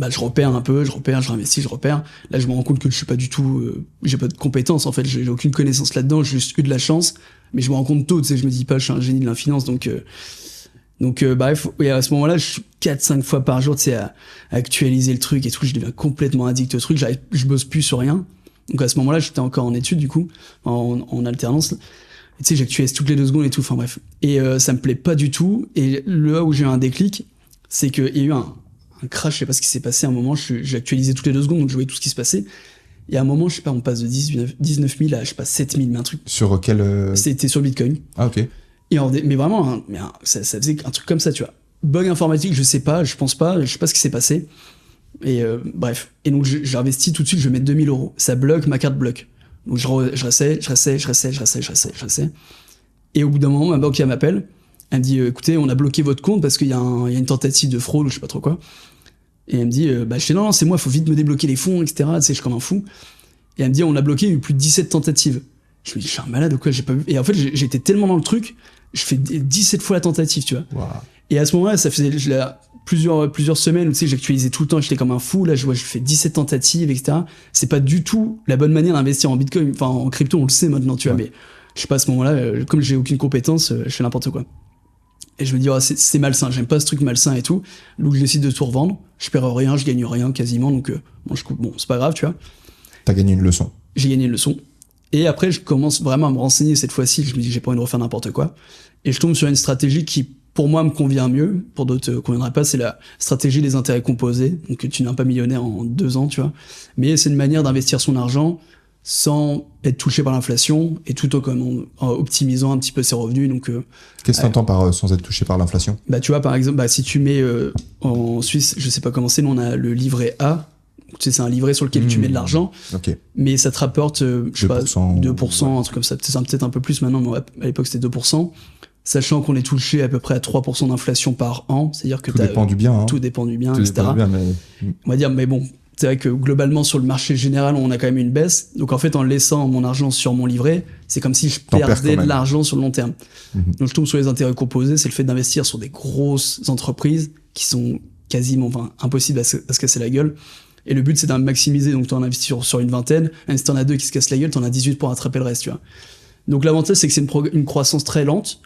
[SPEAKER 2] je repère un peu, je réinvestis, je repère. Là, je me rends compte que je suis pas du tout... j'ai pas de compétences, en fait. J'ai aucune connaissance là-dedans, j'ai juste eu de la chance. Mais je me rends compte tôt, tu sais, je me dis pas, je suis un génie de la finance, donc bref, et à ce moment-là, je suis 4-5 fois par jour, tu sais, à actualiser le truc et tout, je deviens complètement addict au truc, je bosse plus sur rien. Donc à ce moment-là, j'étais encore en études, du coup, en alternance. Et tu sais, j'actualise toutes les 2 secondes et tout, enfin bref. Et ça me plaît pas du tout, et là où j'ai eu un déclic, c'est qu'il y a eu un crash, je sais pas ce qui s'est passé, à un moment, j'ai actualisé toutes les 2 secondes, donc je voyais tout ce qui se passait. Et à un moment, je sais pas, on passe de 19 000 à, je sais pas, 7 000, mais un truc.
[SPEAKER 1] Sur quel...
[SPEAKER 2] C'était sur Bitcoin.
[SPEAKER 1] Ah, ok.
[SPEAKER 2] Et mais vraiment, ça faisait un truc comme ça, tu vois. Bug informatique, je sais pas, je pense pas, je sais pas ce qui s'est passé. Et bref. Et donc, j'ai investi tout de suite, je vais mettre 2000 euros. Ça bloque, ma carte bloque. Donc, je restais. Et au bout d'un moment, ma banque, elle m'appelle. Elle me dit, écoutez, on a bloqué votre compte parce qu'il y a une tentative de fraude ou je sais pas trop quoi. Et elle me dit, je dis non, c'est moi, faut vite me débloquer les fonds, etc. Tu sais, je suis comme un fou. Et elle me dit, on a bloqué, il y a eu plus de 17 tentatives. Je me dis, je suis un malade ou quoi, j'ai pas vu. Et en fait, j'étais tellement dans le truc, je fais 17 fois la tentative, tu vois.
[SPEAKER 1] Wow.
[SPEAKER 2] Et à ce moment-là, ça faisait plusieurs semaines où tu sais, j'actualisais tout le temps, j'étais comme un fou. Là, je fais 17 tentatives, etc. C'est pas du tout la bonne manière d'investir en Bitcoin. Enfin, en crypto, on le sait maintenant, tu vois. Mais je sais pas, à ce moment-là, comme j'ai aucune compétence, je fais n'importe quoi. Et je me dis, c'est malsain, j'aime pas ce truc malsain et tout. Donc je décide de tout revendre. Je perds rien, je gagne rien quasiment. Donc c'est pas grave, tu vois.
[SPEAKER 1] T'as gagné une leçon.
[SPEAKER 2] J'ai gagné une leçon. Et après, je commence vraiment à me renseigner cette fois-ci. Je me dis, j'ai pas envie de refaire n'importe quoi. Et je tombe sur une stratégie qui, pour moi, me convient mieux. Pour d'autres, conviendrait pas. C'est la stratégie des intérêts composés. Donc, tu n'es pas millionnaire en 2 ans, tu vois. Mais c'est une manière d'investir son argent sans être touché par l'inflation et tout en optimisant un petit peu ses revenus. Donc,
[SPEAKER 1] qu'est-ce que t'entends par sans être touché par l'inflation?
[SPEAKER 2] Tu vois, par exemple, si tu mets en Suisse, je sais pas comment c'est, nous on a le livret A. Tu sais, c'est un livret sur lequel tu mets de l'argent,
[SPEAKER 1] okay.
[SPEAKER 2] Mais ça te rapporte, je sais pas, 2%,
[SPEAKER 1] ouais.
[SPEAKER 2] Un truc comme ça. Peut-être un peu plus maintenant, mais à l'époque c'était 2%. Sachant qu'on est touché à peu près à 3% d'inflation par an, c'est-à-dire que
[SPEAKER 1] tout dépend du bien,
[SPEAKER 2] tout dépend du bien,
[SPEAKER 1] tout
[SPEAKER 2] etc.
[SPEAKER 1] Dépend du bien, mais...
[SPEAKER 2] On va dire, mais bon, c'est vrai que globalement sur le marché général, on a quand même une baisse. Donc en fait, en laissant mon argent sur mon livret, c'est comme si je perdais de l'argent sur le long terme. Donc je tombe sur les intérêts composés, c'est le fait d'investir sur des grosses entreprises qui sont quasiment impossibles à se casser la gueule. Et le but, c'est d'en maximiser. Donc, tu en investis sur une vingtaine. Et si t'en as 2 qui se cassent la gueule, t'en as 18 pour attraper le reste, tu vois. Donc, l'avantage, c'est que c'est une croissance très lente.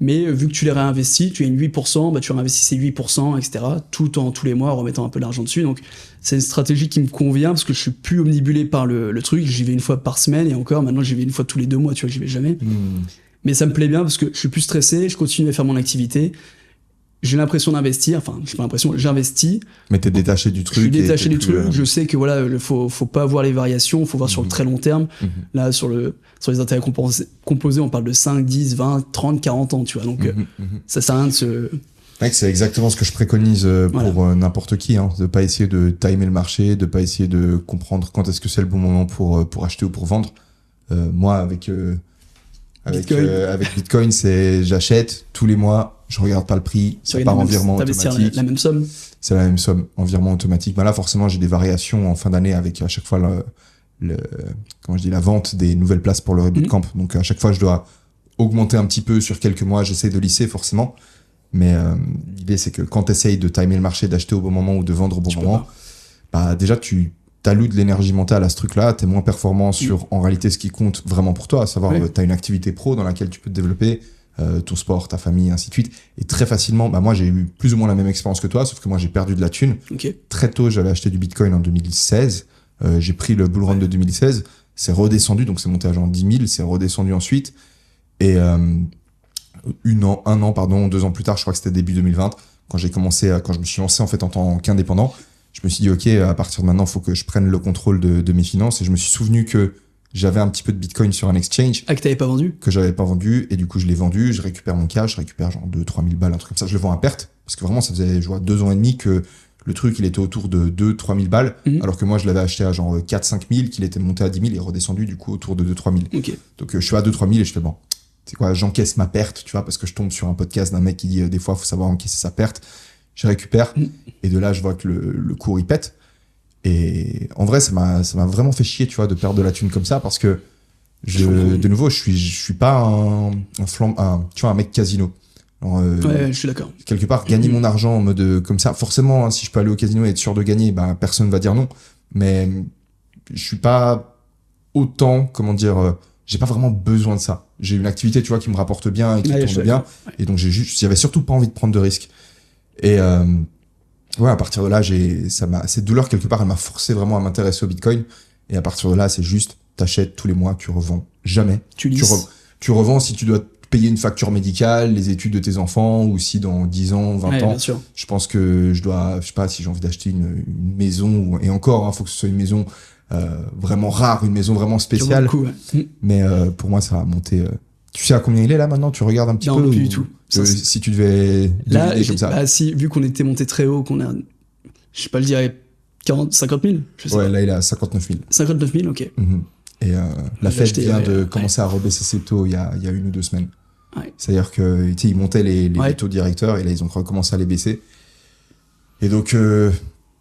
[SPEAKER 2] Mais vu que tu les réinvestis, tu as une 8%, tu réinvestis ces 8%, etc. Tous les mois, en remettant un peu d'argent dessus. Donc, c'est une stratégie qui me convient parce que je suis plus omnibulé par le truc. J'y vais une fois par semaine et encore, maintenant, j'y vais une fois tous les 2 mois, tu vois, j'y vais jamais. Mais ça me plaît bien parce que je suis plus stressé, je continue à faire mon activité. j'ai l'impression d'investir, enfin, j'ai pas l'impression, j'investis.
[SPEAKER 1] Mais t'es détaché du truc.
[SPEAKER 2] Je suis détaché du truc, je sais que voilà, faut pas voir les variations, faut voir sur le très long terme. Là, sur les intérêts composés, on parle de 5, 10, 20, 30, 40 ans, tu vois. Donc, ça sert à rien de se...
[SPEAKER 1] Mec, c'est exactement ce que je préconise pour n'importe qui, hein, de pas essayer de timer le marché, de pas essayer de comprendre quand est-ce que c'est le bon moment pour acheter ou pour vendre. Moi, avec Bitcoin, c'est j'achète tous les mois, je regarde pas le prix, ça part en virement automatique.
[SPEAKER 2] La même somme.
[SPEAKER 1] C'est la même somme, en virement automatique. Bah là, forcément, j'ai des variations en fin d'année avec à chaque fois la vente des nouvelles places pour le Reboot Camp. Donc à chaque fois, je dois augmenter un petit peu sur quelques mois. J'essaie de lisser forcément. Mais l'idée, c'est que quand tu essayes de timer le marché, d'acheter au bon moment ou de vendre au bon moment, bah déjà, tu t'alloues de l'énergie mentale à ce truc-là, t'es moins performant sur en réalité ce qui compte vraiment pour toi, à savoir t'as une activité pro dans laquelle tu peux te développer, ton sport, ta famille, ainsi de suite. Et très facilement, bah moi j'ai eu plus ou moins la même expérience que toi, sauf que moi j'ai perdu de la thune. Très tôt, j'avais acheté du Bitcoin en 2016, j'ai pris le bull run de 2016, c'est redescendu, donc c'est monté à genre 10 000, c'est redescendu ensuite. Et 2 ans plus tard, je crois que c'était début 2020, quand je me suis lancé en fait en tant qu'indépendant, je me suis dit, ok, à partir de maintenant, il faut que je prenne le contrôle de mes finances. Et je me suis souvenu que j'avais un petit peu de Bitcoin sur un exchange.
[SPEAKER 2] Ah, que t'avais pas vendu?
[SPEAKER 1] Que j'avais pas vendu. Et du coup, je l'ai vendu. Je récupère mon cash. Je récupère genre 2-3 000 balles, un truc comme ça. Je le vends à perte. Parce que vraiment, ça faisait, je vois, 2 ans et demi que le truc, il était autour de 2-3 000 balles. Alors que moi, je l'avais acheté à genre 4-5 000, qu'il était monté à 10 000 et redescendu, du coup, autour de 2-3 000. Donc, je suis à 2-3 000 et je fais bon. C'est quoi, j'encaisse ma perte, tu vois, parce que je tombe sur un podcast d'un mec qui dit, des fois, il faut savoir encaisser sa perte. Je récupère. Et de là, je vois que le cours, il pète. Et en vrai, ça m'a vraiment fait chier, tu vois, de perdre de la thune comme ça, parce que de nouveau, je suis pas un mec casino. Alors,
[SPEAKER 2] je suis d'accord.
[SPEAKER 1] Quelque part, gagner mon argent en mode comme ça, forcément, hein, si je peux aller au casino et être sûr de gagner, bah, personne va dire non. Mais je suis pas autant, j'ai pas vraiment besoin de ça. J'ai une activité, tu vois, qui me rapporte bien et qui tourne bien. Et donc, j'avais surtout pas envie de prendre de risques. Et, à partir de là, cette douleur, quelque part, elle m'a forcé vraiment à m'intéresser au Bitcoin. Et à partir de là, c'est juste, t'achètes tous les mois, tu revends jamais. Tu revends si tu dois payer une facture médicale, les études de tes enfants, ou si dans 10 ans, 20 ans, je pense que je sais pas, si j'ai envie d'acheter une maison, et encore, faut que ce soit une maison vraiment rare, une maison vraiment spéciale. Mais pour moi, ça va monter. Tu sais à combien il est là maintenant? Tu regardes un petit peu?
[SPEAKER 2] Non, plus du tout.
[SPEAKER 1] Si tu devais
[SPEAKER 2] là,
[SPEAKER 1] comme ça.
[SPEAKER 2] Bah, vu qu'on était monté très haut, je sais pas, je dirais 50 000, je sais pas.
[SPEAKER 1] Là, il est à 59 000.
[SPEAKER 2] 59 000, ok.
[SPEAKER 1] Et la Fed vient de commencer à rebaisser ses taux il y a 1 ou 2 semaines. C'est-à-dire que, ils montaient les taux directeurs et là, ils ont recommencé à les baisser. Et donc,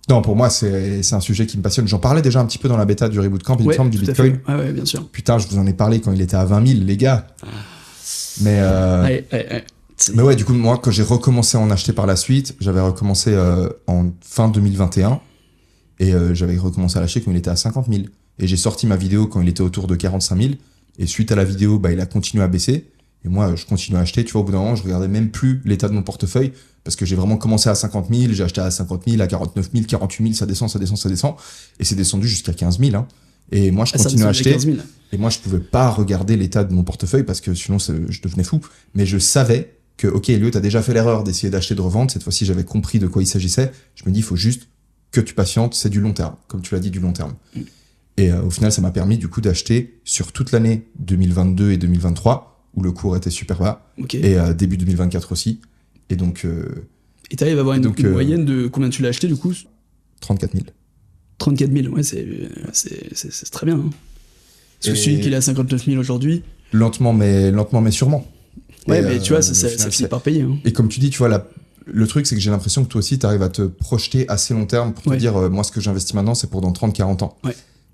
[SPEAKER 1] non, pour moi, c'est un sujet qui me passionne. J'en parlais déjà un petit peu dans la bêta du Reboot Camp, il me semble, du Bitcoin.
[SPEAKER 2] Ouais, bien sûr.
[SPEAKER 1] Putain, je vous en ai parlé quand il était à 20 000, les gars. Mais ouais, du coup, moi, quand j'ai recommencé à en acheter par la suite, j'avais recommencé en fin 2021 et j'avais recommencé à l'acheter quand il était à 50 000. Et j'ai sorti ma vidéo quand il était autour de 45 000. Et suite à la vidéo, bah, il a continué à baisser. Et moi, je continue à acheter. Tu vois, au bout d'un moment, je regardais même plus l'état de mon portefeuille parce que j'ai vraiment commencé à 50 000, j'ai acheté à 50 000, à 49 000, 48 000, ça descend. Et c'est descendu jusqu'à 15 000. Hein. Et moi, je continue à acheter. Et moi, je pouvais pas regarder l'état de mon portefeuille parce que sinon, je devenais fou. Mais je savais que, ok, Elliot, t'as déjà fait l'erreur d'essayer d'acheter, de revendre. Cette fois-ci, j'avais compris de quoi il s'agissait. Je me dis, il faut juste que tu patientes. C'est du long terme. Comme tu l'as dit, du long terme. Et au final, ça m'a permis, du coup, d'acheter sur toute l'année 2022 et 2023 où le cours était super bas. Et début 2024 aussi. Et donc...
[SPEAKER 2] et t'arrives à avoir une moyenne de combien tu l'as acheté, du coup?
[SPEAKER 1] 34 000.
[SPEAKER 2] 34 000, ouais, c'est très bien. Hein. Parce que celui qui est à 59 000 aujourd'hui...
[SPEAKER 1] Lentement, mais sûrement.
[SPEAKER 2] Ouais, mais tu vois, ça finit par payer. Hein.
[SPEAKER 1] Et comme tu dis, tu vois, le truc, c'est que j'ai l'impression que toi aussi, tu arrives à te projeter assez long terme pour te dire, moi, ce que j'investis maintenant, c'est pour dans 30-40 ans.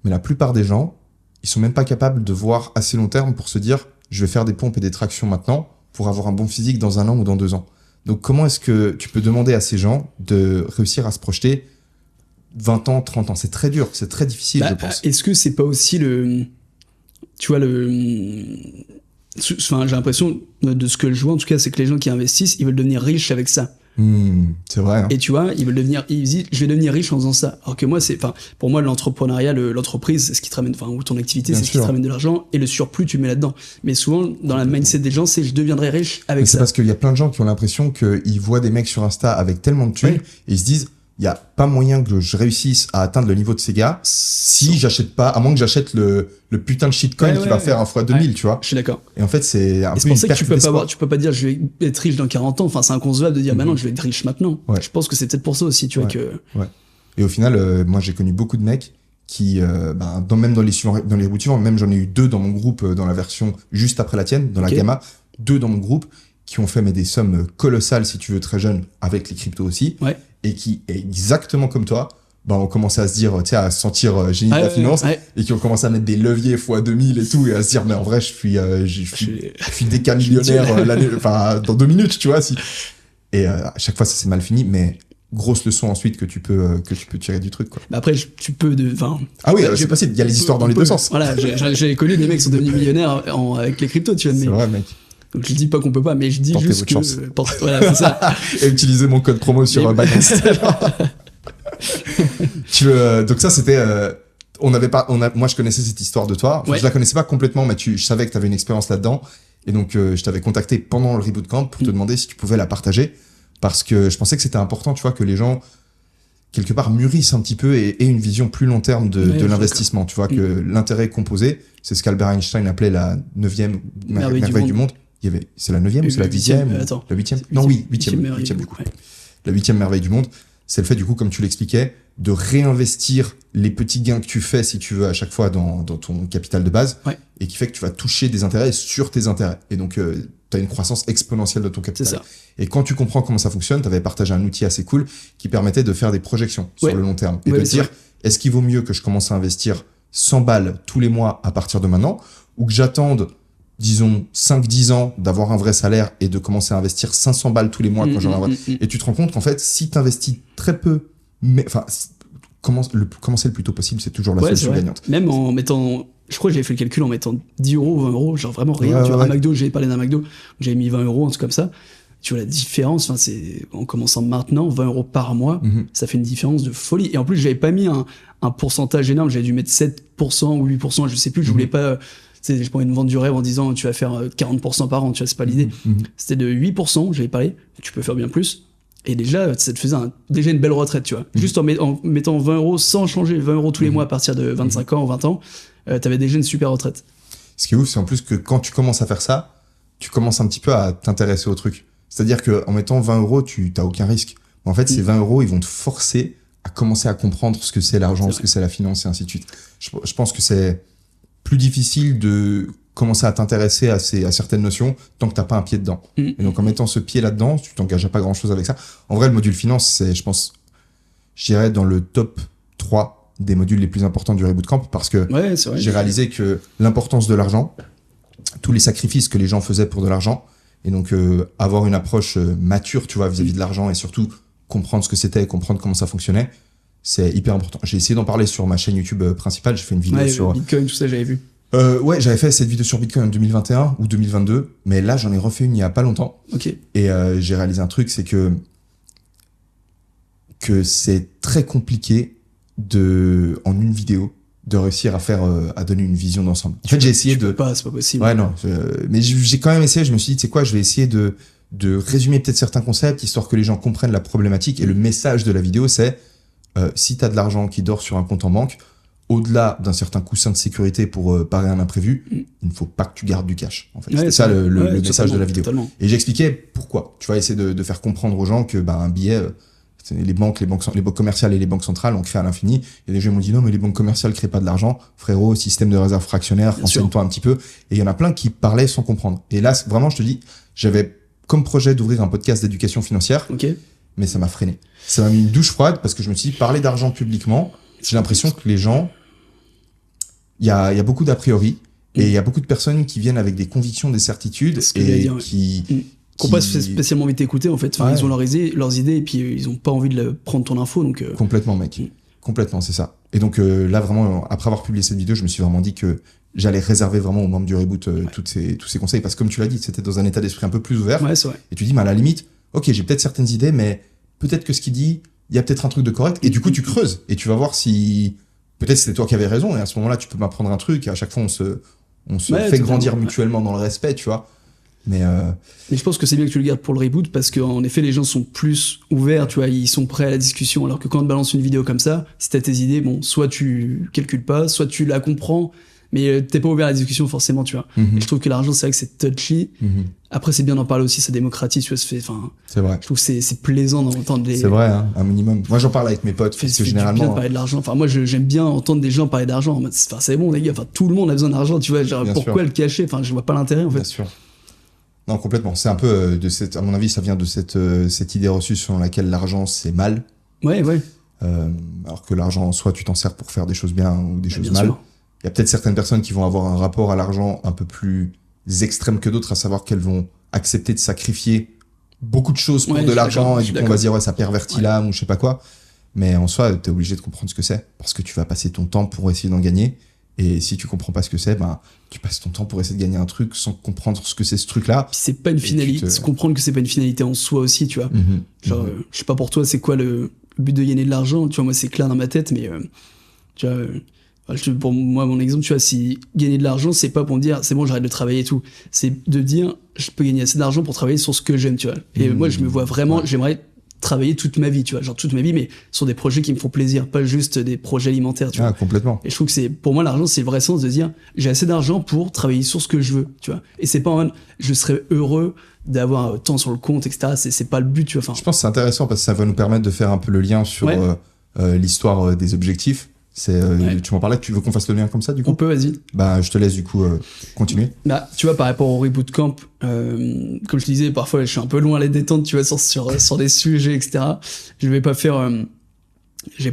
[SPEAKER 1] Mais la plupart des gens, ils sont même pas capables de voir assez long terme pour se dire, je vais faire des pompes et des tractions maintenant pour avoir un bon physique dans 1 an ou dans 2 ans. Donc, comment est-ce que tu peux demander à ces gens de réussir à se projeter 20 ans, 30 ans? C'est très dur, c'est très difficile, je pense.
[SPEAKER 2] Est-ce que c'est pas aussi tu vois, enfin, j'ai l'impression, de ce que je vois, en tout cas, c'est que les gens qui investissent, ils veulent devenir riches avec ça.
[SPEAKER 1] C'est vrai. Hein.
[SPEAKER 2] Et tu vois, ils disent, je vais devenir riche en faisant ça. Alors que moi, pour moi, l'entrepreneuriat, l'entreprise, c'est ce qui te ramène, ou ton activité, c'est ce qui te ramène de l'argent, et le surplus, tu le mets là-dedans. Mais souvent, dans la mindset des gens, c'est je deviendrai riche avec ça.
[SPEAKER 1] C'est parce qu'il y a plein de gens qui ont l'impression qu'ils voient des mecs sur Insta avec tellement de thunes, et ils se disent, il n'y a pas moyen que je réussisse à atteindre le niveau de ces gars si j'achète pas, à moins que j'achète le putain de shitcoin qui va faire 1 fois 2000, tu vois.
[SPEAKER 2] Je suis d'accord.
[SPEAKER 1] Et en fait, c'est un peu
[SPEAKER 2] c'est pour ça que tu peux pas dire je vais être riche dans 40 ans. Enfin, c'est inconcevable de dire non, je vais être riche maintenant. Ouais. Je pense que c'est peut-être pour ça aussi, tu vois que.
[SPEAKER 1] Ouais. Et au final, moi, j'ai connu beaucoup de mecs qui, même dans les routes suivantes, même j'en ai eu 2 dans mon groupe, dans la version juste après la tienne, dans la Gamma, 2 dans mon groupe qui ont fait des sommes colossales, si tu veux, très jeunes, avec les cryptos aussi. Ouais. Et qui, exactement comme toi, ont commencé à se dire, tu sais, à se sentir génie de la finance, et qui ont commencé à mettre des leviers x 2000 et tout, et à se dire, mais en vrai, je suis déca millionnaire dans 2 minutes, tu vois. Et à chaque fois, ça s'est mal fini, mais grosse leçon ensuite que tu peux tirer du truc, quoi.
[SPEAKER 2] Mais après, tu peux
[SPEAKER 1] Ah oui, c'est possible, il y a les histoires dans les deux sens.
[SPEAKER 2] Voilà, j'ai connu des mecs qui sont devenus millionnaires avec les cryptos, tu vois.
[SPEAKER 1] C'est vrai, mec.
[SPEAKER 2] Donc je dis pas qu'on peut pas, mais je dis juste que... Voilà, c'est ça.
[SPEAKER 1] Et utiliser mon code promo sur Binance. Donc ça, c'était... moi, je connaissais cette histoire de toi. Enfin, je la connaissais pas complètement, mais je savais que tu avais une expérience là-dedans. Et donc, je t'avais contacté pendant le Reboot Camp pour te demander si tu pouvais la partager. Parce que je pensais que c'était important, tu vois, que les gens, quelque part, mûrissent un petit peu et aient une vision plus long terme de l'investissement. Tu vois, que l'intérêt composé, c'est ce qu'Albert Einstein appelait la 9e merveille du monde. C'est la 9e ou c'est la 8e? La 8e? Non, oui, 8e du coup. La 8e merveille du monde, c'est le fait, du coup, comme tu l'expliquais, de réinvestir les petits gains que tu fais, si tu veux, à chaque fois dans ton capital de base, et qui fait que tu vas toucher des intérêts sur tes intérêts. Et donc, tu as une croissance exponentielle de ton capital. C'est ça. Et quand tu comprends comment ça fonctionne, tu avais partagé un outil assez cool qui permettait de faire des projections sur le long terme. Et de dire, est-ce qu'il vaut mieux que je commence à investir 100 balles tous les mois à partir de maintenant, ou que j'attende disons 5-10 ans d'avoir un vrai salaire et de commencer à investir 500 balles tous les mois quand j'aurai un vrai... Et tu te rends compte qu'en fait, si tu investis très peu, commencer le plus tôt possible, c'est toujours la solution gagnante.
[SPEAKER 2] Même en mettant... Je crois que j'avais fait le calcul en mettant 10 euros, 20 euros, genre vraiment rien. Tu vois, un McDo, j'avais parlé d'un McDo, j'avais mis 20 euros, un truc comme ça. Tu vois la différence, c'est en commençant maintenant, 20 euros par mois, ça fait une différence de folie. Et en plus, j'avais pas mis un pourcentage énorme, j'avais dû mettre 7% ou 8%, je sais plus, je voulais pas... Je pourrais me vendre du rêve en disant tu vas faire 40% par an, tu vois, c'est pas l'idée. C'était de 8%, j'avais parlé, tu peux faire bien plus. Et déjà, ça te faisait déjà une belle retraite, tu vois. Juste en mettant 20 euros sans changer, 20 euros tous les mois à partir de 25 ans ou 20 ans, t'avais déjà une super retraite.
[SPEAKER 1] Ce qui est ouf, c'est en plus que quand tu commences à faire ça, tu commences un petit peu à t'intéresser au truc. C'est-à-dire qu'en mettant 20 euros, tu n'as aucun risque. En fait, ces 20 euros, ils vont te forcer à commencer à comprendre ce que c'est l'argent, ce que c'est la finance et ainsi de suite. Je pense que c'est plus difficile de commencer à t'intéresser à certaines notions tant que t'as pas un pied dedans. Et donc en mettant ce pied là-dedans, tu t'engages à pas grand-chose avec ça. En vrai, le module finance, c'est, je pense, je dirais dans le top 3 des modules les plus importants du Reboot Camp parce que j'ai réalisé que l'importance de l'argent, tous les sacrifices que les gens faisaient pour de l'argent, et donc avoir une approche mature, tu vois, vis-à-vis de l'argent et surtout comprendre ce que c'était, comprendre comment ça fonctionnait, c'est hyper important. J'ai essayé d'en parler sur ma chaîne YouTube principale. J'ai fait une vidéo sur
[SPEAKER 2] Bitcoin, tout ça, j'avais vu.
[SPEAKER 1] J'avais fait cette vidéo sur Bitcoin en 2021 ou 2022, mais là j'en ai refait une il y a pas longtemps. Et j'ai réalisé un truc, c'est que c'est très compliqué en une vidéo de réussir à donner une vision d'ensemble. En fait, j'ai essayé de...
[SPEAKER 2] c'est pas possible.
[SPEAKER 1] Ouais, non. Mais j'ai quand même essayé. Je me suis dit, tu sais quoi, je vais essayer de résumer peut-être certains concepts histoire que les gens comprennent la problématique. Et le message de la vidéo, c'est si t'as de l'argent qui dort sur un compte en banque, au-delà d'un certain coussin de sécurité pour parer un imprévu, il ne faut pas que tu gardes du cash. En fait, c'était ça le message de la vidéo. Totalement. Et j'expliquais pourquoi. Tu vas essayer de faire comprendre aux gens que un billet, les banques commerciales et les banques centrales ont créé à l'infini. Et les gens m'ont dit non, mais les banques commerciales créent pas de l'argent. Frérot, système de réserve fractionnaire, renseigne-toi un petit peu. Et il y en a plein qui parlaient sans comprendre. Et là, vraiment, je te dis, j'avais comme projet d'ouvrir un podcast d'éducation financière, mais ça m'a freiné. Ça m'a mis une douche froide parce que je me suis dit, parler d'argent publiquement, j'ai l'impression que les gens, il y a beaucoup d'a priori et il y a beaucoup de personnes qui viennent avec des convictions, des certitudes et qui
[SPEAKER 2] n'ont pas spécialement envie d'écouter en fait. Ils ont leurs idées et puis ils ont pas envie de prendre ton info. Donc
[SPEAKER 1] complètement, mec. Complètement, c'est ça. Et donc là, vraiment, après avoir publié cette vidéo, je me suis vraiment dit que j'allais réserver vraiment aux membres du Reboot tous ces conseils parce que comme tu l'as dit, c'était dans un état d'esprit un peu plus ouvert.
[SPEAKER 2] Ouais, c'est vrai.
[SPEAKER 1] Et tu dis, à la limite, ok, j'ai peut-être certaines idées, mais peut-être que ce qu'il dit, il y a peut-être un truc de correct. Et du coup, tu creuses et tu vas voir si peut-être c'était toi qui avais raison. Et à ce moment-là, tu peux m'apprendre un truc. Et à chaque fois, on se fait grandir mutuellement dans le respect, tu vois. Mais
[SPEAKER 2] je pense que c'est bien que tu le gardes pour le reboot parce qu'en effet, les gens sont plus ouverts, tu vois, ils sont prêts à la discussion. Alors que quand on te balance une vidéo comme ça, si t'as tes idées, bon, soit tu calcules pas, soit tu la comprends, mais t'es pas ouvert à la discussion forcément, tu vois. Et je trouve que l'argent, c'est vrai que c'est touchy. Après, c'est bien d'en parler aussi, ça démocratise, tu vois,
[SPEAKER 1] c'est vrai.
[SPEAKER 2] Je trouve que c'est plaisant d'entendre des...
[SPEAKER 1] C'est vrai, hein, un minimum. Moi, j'en parle avec mes potes, parce que généralement...
[SPEAKER 2] bien de parler de l'argent. Enfin, moi, j'aime bien entendre des gens parler d'argent. Enfin, c'est bon, les gars, enfin, tout le monde a besoin d'argent, tu vois, genre,
[SPEAKER 1] Bien
[SPEAKER 2] pourquoi
[SPEAKER 1] sûr.
[SPEAKER 2] le cacher? Enfin, je vois pas l'intérêt, en fait.
[SPEAKER 1] Bien sûr. Non, complètement. C'est un peu à mon avis, ça vient de cette idée reçue selon laquelle l'argent, c'est mal.
[SPEAKER 2] Ouais.
[SPEAKER 1] Alors que l'argent, soit tu t'en sers pour faire des choses bien ou des choses
[SPEAKER 2] bien
[SPEAKER 1] mal.
[SPEAKER 2] sûr.
[SPEAKER 1] Il y a peut-être certaines personnes qui vont avoir un rapport à l'argent un peu plus extrême que d'autres, à savoir qu'elles vont accepter de sacrifier beaucoup de choses pour de l'argent, et du coup on va se dire ouais, ça pervertit l'âme ou je sais pas quoi. Mais en soi, t'es obligé de comprendre ce que c'est, parce que tu vas passer ton temps pour essayer d'en gagner. Et si tu comprends pas ce que c'est, ben tu passes ton temps pour essayer de gagner un truc sans comprendre ce que c'est ce truc-là.
[SPEAKER 2] Puis c'est pas une finalité, comprendre que c'est pas une finalité en soi aussi, tu vois. Genre, je sais pas pour toi, c'est quoi le but de gagner de l'argent, tu vois, moi c'est clair dans ma tête, mais tu vois, pour moi, mon exemple, tu vois, si gagner de l'argent, c'est pas pour me dire, c'est bon, j'arrête de travailler et tout. C'est de dire, je peux gagner assez d'argent pour travailler sur ce que j'aime, tu vois. Et moi, je me vois vraiment, j'aimerais travailler toute ma vie, tu vois, genre toute ma vie, mais sur des projets qui me font plaisir, pas juste des projets alimentaires, tu vois.
[SPEAKER 1] Complètement.
[SPEAKER 2] Et je trouve que c'est, pour moi, l'argent, c'est le vrai sens de dire, j'ai assez d'argent pour travailler sur ce que je veux, tu vois. Et c'est pas en mode, je serais heureux d'avoir tant sur le compte, etc. C'est pas le but, tu vois. Enfin,
[SPEAKER 1] je pense que c'est intéressant parce que ça va nous permettre de faire un peu le lien sur l'histoire des objectifs. Tu m'en parlais, tu veux qu'on fasse le lien comme ça, du coup?
[SPEAKER 2] On peut, vas-y.
[SPEAKER 1] Bah, je te laisse, du coup, continuer.
[SPEAKER 2] Bah, tu vois, par rapport au Reboot Camp, comme je disais, parfois, je suis un peu loin à les détendre, tu vois, sur des sujets, etc. Je vais pas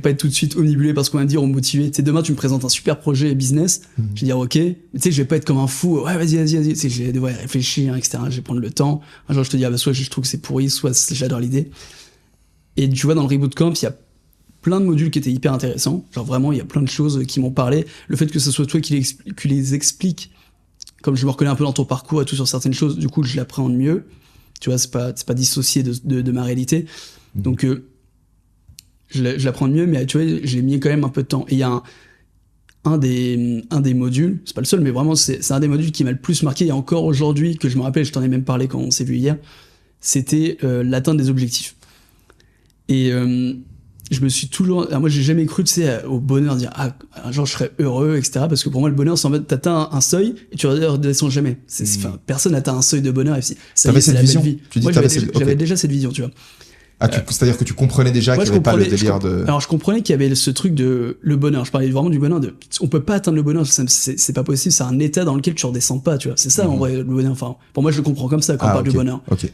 [SPEAKER 2] être tout de suite omnibulé par ce qu'on va me dire ou motivé. Tu sais, demain, tu me présentes un super projet business, je vais dire, ok, mais tu sais, je vais pas être comme un fou, ouais, vas-y. Tu sais, je vais devoir y réfléchir, etc. Je vais prendre le temps. Un jour, je te dis, ah bah, soit je trouve que c'est pourri, soit j'adore l'idée. Et tu vois, dans le Reboot Camp, il y a plein de modules qui étaient hyper intéressants. Genre vraiment, il y a plein de choses qui m'ont parlé. Le fait que ce soit toi qui les explique, comme je me reconnais un peu dans ton parcours et tout sur certaines choses, du coup, je l'appréhende mieux. Tu vois, c'est pas dissocié de ma réalité. Donc, je l'apprends mieux, mais tu vois, j'ai mis quand même un peu de temps. Et il y a un des modules, c'est pas le seul, mais vraiment, c'est un des modules qui m'a le plus marqué, et encore aujourd'hui, que je me rappelle, je t'en ai même parlé quand on s'est vu hier, c'était l'atteinte des objectifs. Et je me suis toujours... moi, j'ai jamais cru, tu sais, au bonheur, dire, ah, un jour, je serais heureux, etc. Parce que pour moi, le bonheur, c'est en mode, t'atteins un seuil et tu redescends jamais. Personne n'atteint un seuil de bonheur.
[SPEAKER 1] T'avais cette vision?
[SPEAKER 2] Moi, j'avais déjà cette vision, tu vois.
[SPEAKER 1] C'est-à-dire que tu comprenais déjà qu'il n'y avait pas le délire de...
[SPEAKER 2] Alors, je comprenais qu'il y avait ce truc de le bonheur. Je parlais vraiment du bonheur de... On peut pas atteindre le bonheur, c'est pas possible. C'est un état dans lequel tu redescends pas, tu vois. C'est ça, en vrai, le bonheur. Enfin, pour moi, je le comprends comme ça quand on parle du bonheur.
[SPEAKER 1] Ok.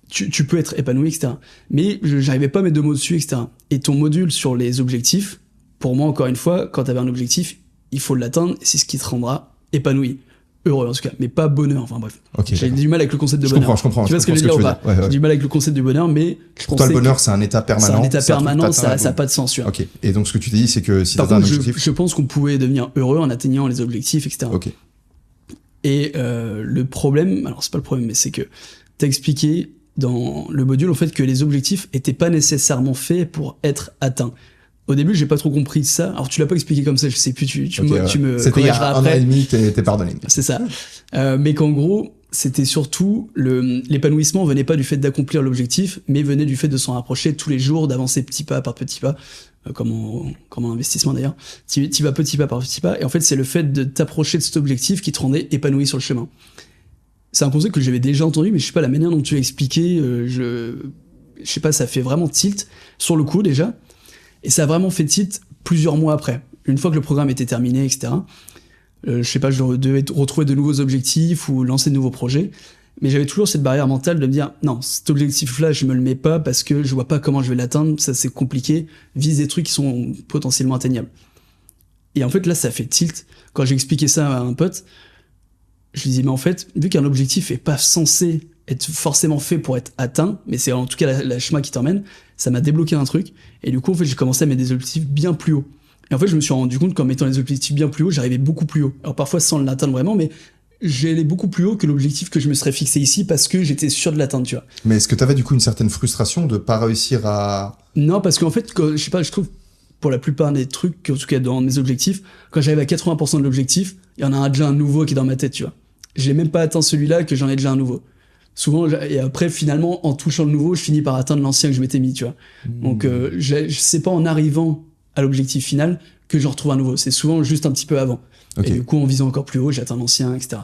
[SPEAKER 2] Tu peux être épanoui, etc. Mais j'arrivais pas à mettre de mots dessus, etc. Et ton module sur les objectifs, pour moi, encore une fois, quand t'avais un objectif, il faut l'atteindre, c'est ce qui te rendra épanoui. Heureux, en tout cas, mais pas bonheur. Enfin, bref.
[SPEAKER 1] Okay,
[SPEAKER 2] j'ai du mal avec le concept de bonheur.
[SPEAKER 1] Je comprends.
[SPEAKER 2] Tu vois ce que je veux dire ou pas? J'ai du mal avec le concept du bonheur, mais
[SPEAKER 1] pour toi, le bonheur, c'est un état permanent.
[SPEAKER 2] C'est un état permanent, ça n'a pas de sens, tu vois.
[SPEAKER 1] Ok. Et donc, ce que tu t'es dit, c'est que si t'as un objectif...
[SPEAKER 2] je pense qu'on pouvait devenir heureux en atteignant les objectifs, etc.
[SPEAKER 1] Ok.
[SPEAKER 2] Et le problème, alors c'est pas le problème, mais c'est que t'as expliqué dans le module, en fait, que les objectifs étaient pas nécessairement faits pour être atteints. Au début, j'ai pas trop compris ça. Alors, tu l'as pas expliqué comme ça, je sais plus, tu me
[SPEAKER 1] c'était il y a un an et demi, t'es pardonné.
[SPEAKER 2] C'est ça. Mais qu'en gros, c'était surtout l'épanouissement venait pas du fait d'accomplir l'objectif, mais venait du fait de s'en rapprocher tous les jours, d'avancer petit pas par petit pas, comme un investissement d'ailleurs. Tu vas petit pas par petit pas, et en fait, c'est le fait de t'approcher de cet objectif qui te rendait épanoui sur le chemin. C'est un concept que j'avais déjà entendu, mais je sais pas, la manière dont tu l'as expliqué, je sais pas, ça fait vraiment tilt sur le coup déjà. Et ça a vraiment fait tilt plusieurs mois après. Une fois que le programme était terminé, etc. Je sais pas, je devais retrouver de nouveaux objectifs ou lancer de nouveaux projets. Mais j'avais toujours cette barrière mentale de me dire, non, cet objectif-là, je me le mets pas parce que je vois pas comment je vais l'atteindre, ça c'est compliqué, vise des trucs qui sont potentiellement atteignables. Et en fait, là, ça fait tilt. Quand j'ai expliqué ça à un pote, je lui dis, mais en fait, vu qu'un objectif est pas censé être forcément fait pour être atteint, mais c'est en tout cas la chemin qui t'emmène, ça m'a débloqué un truc, et du coup, en fait, j'ai commencé à mettre des objectifs bien plus hauts. Et en fait, je me suis rendu compte qu'en mettant les objectifs bien plus hauts, j'arrivais beaucoup plus haut. Alors parfois sans l'atteindre vraiment, mais j'ai allé beaucoup plus haut que l'objectif que je me serais fixé ici parce que j'étais sûr de l'atteindre, tu vois.
[SPEAKER 1] Mais est-ce que t'avais du coup une certaine frustration de pas réussir à...
[SPEAKER 2] Non, parce qu'en fait, je sais pas, je trouve, pour la plupart des trucs, en tout cas dans mes objectifs, quand j'arrive à 80% de l'objectif, il y en a déjà un nouveau qui est dans ma tête, tu vois. J'ai même pas atteint celui-là que j'en ai déjà un nouveau. Souvent, et après, finalement, en touchant le nouveau, je finis par atteindre l'ancien que je m'étais mis, tu vois. Donc, c'est pas en arrivant à l'objectif final que je retrouve un nouveau. C'est souvent juste un petit peu avant. Okay. Et du coup, en visant encore plus haut, j'atteins l'ancien, etc.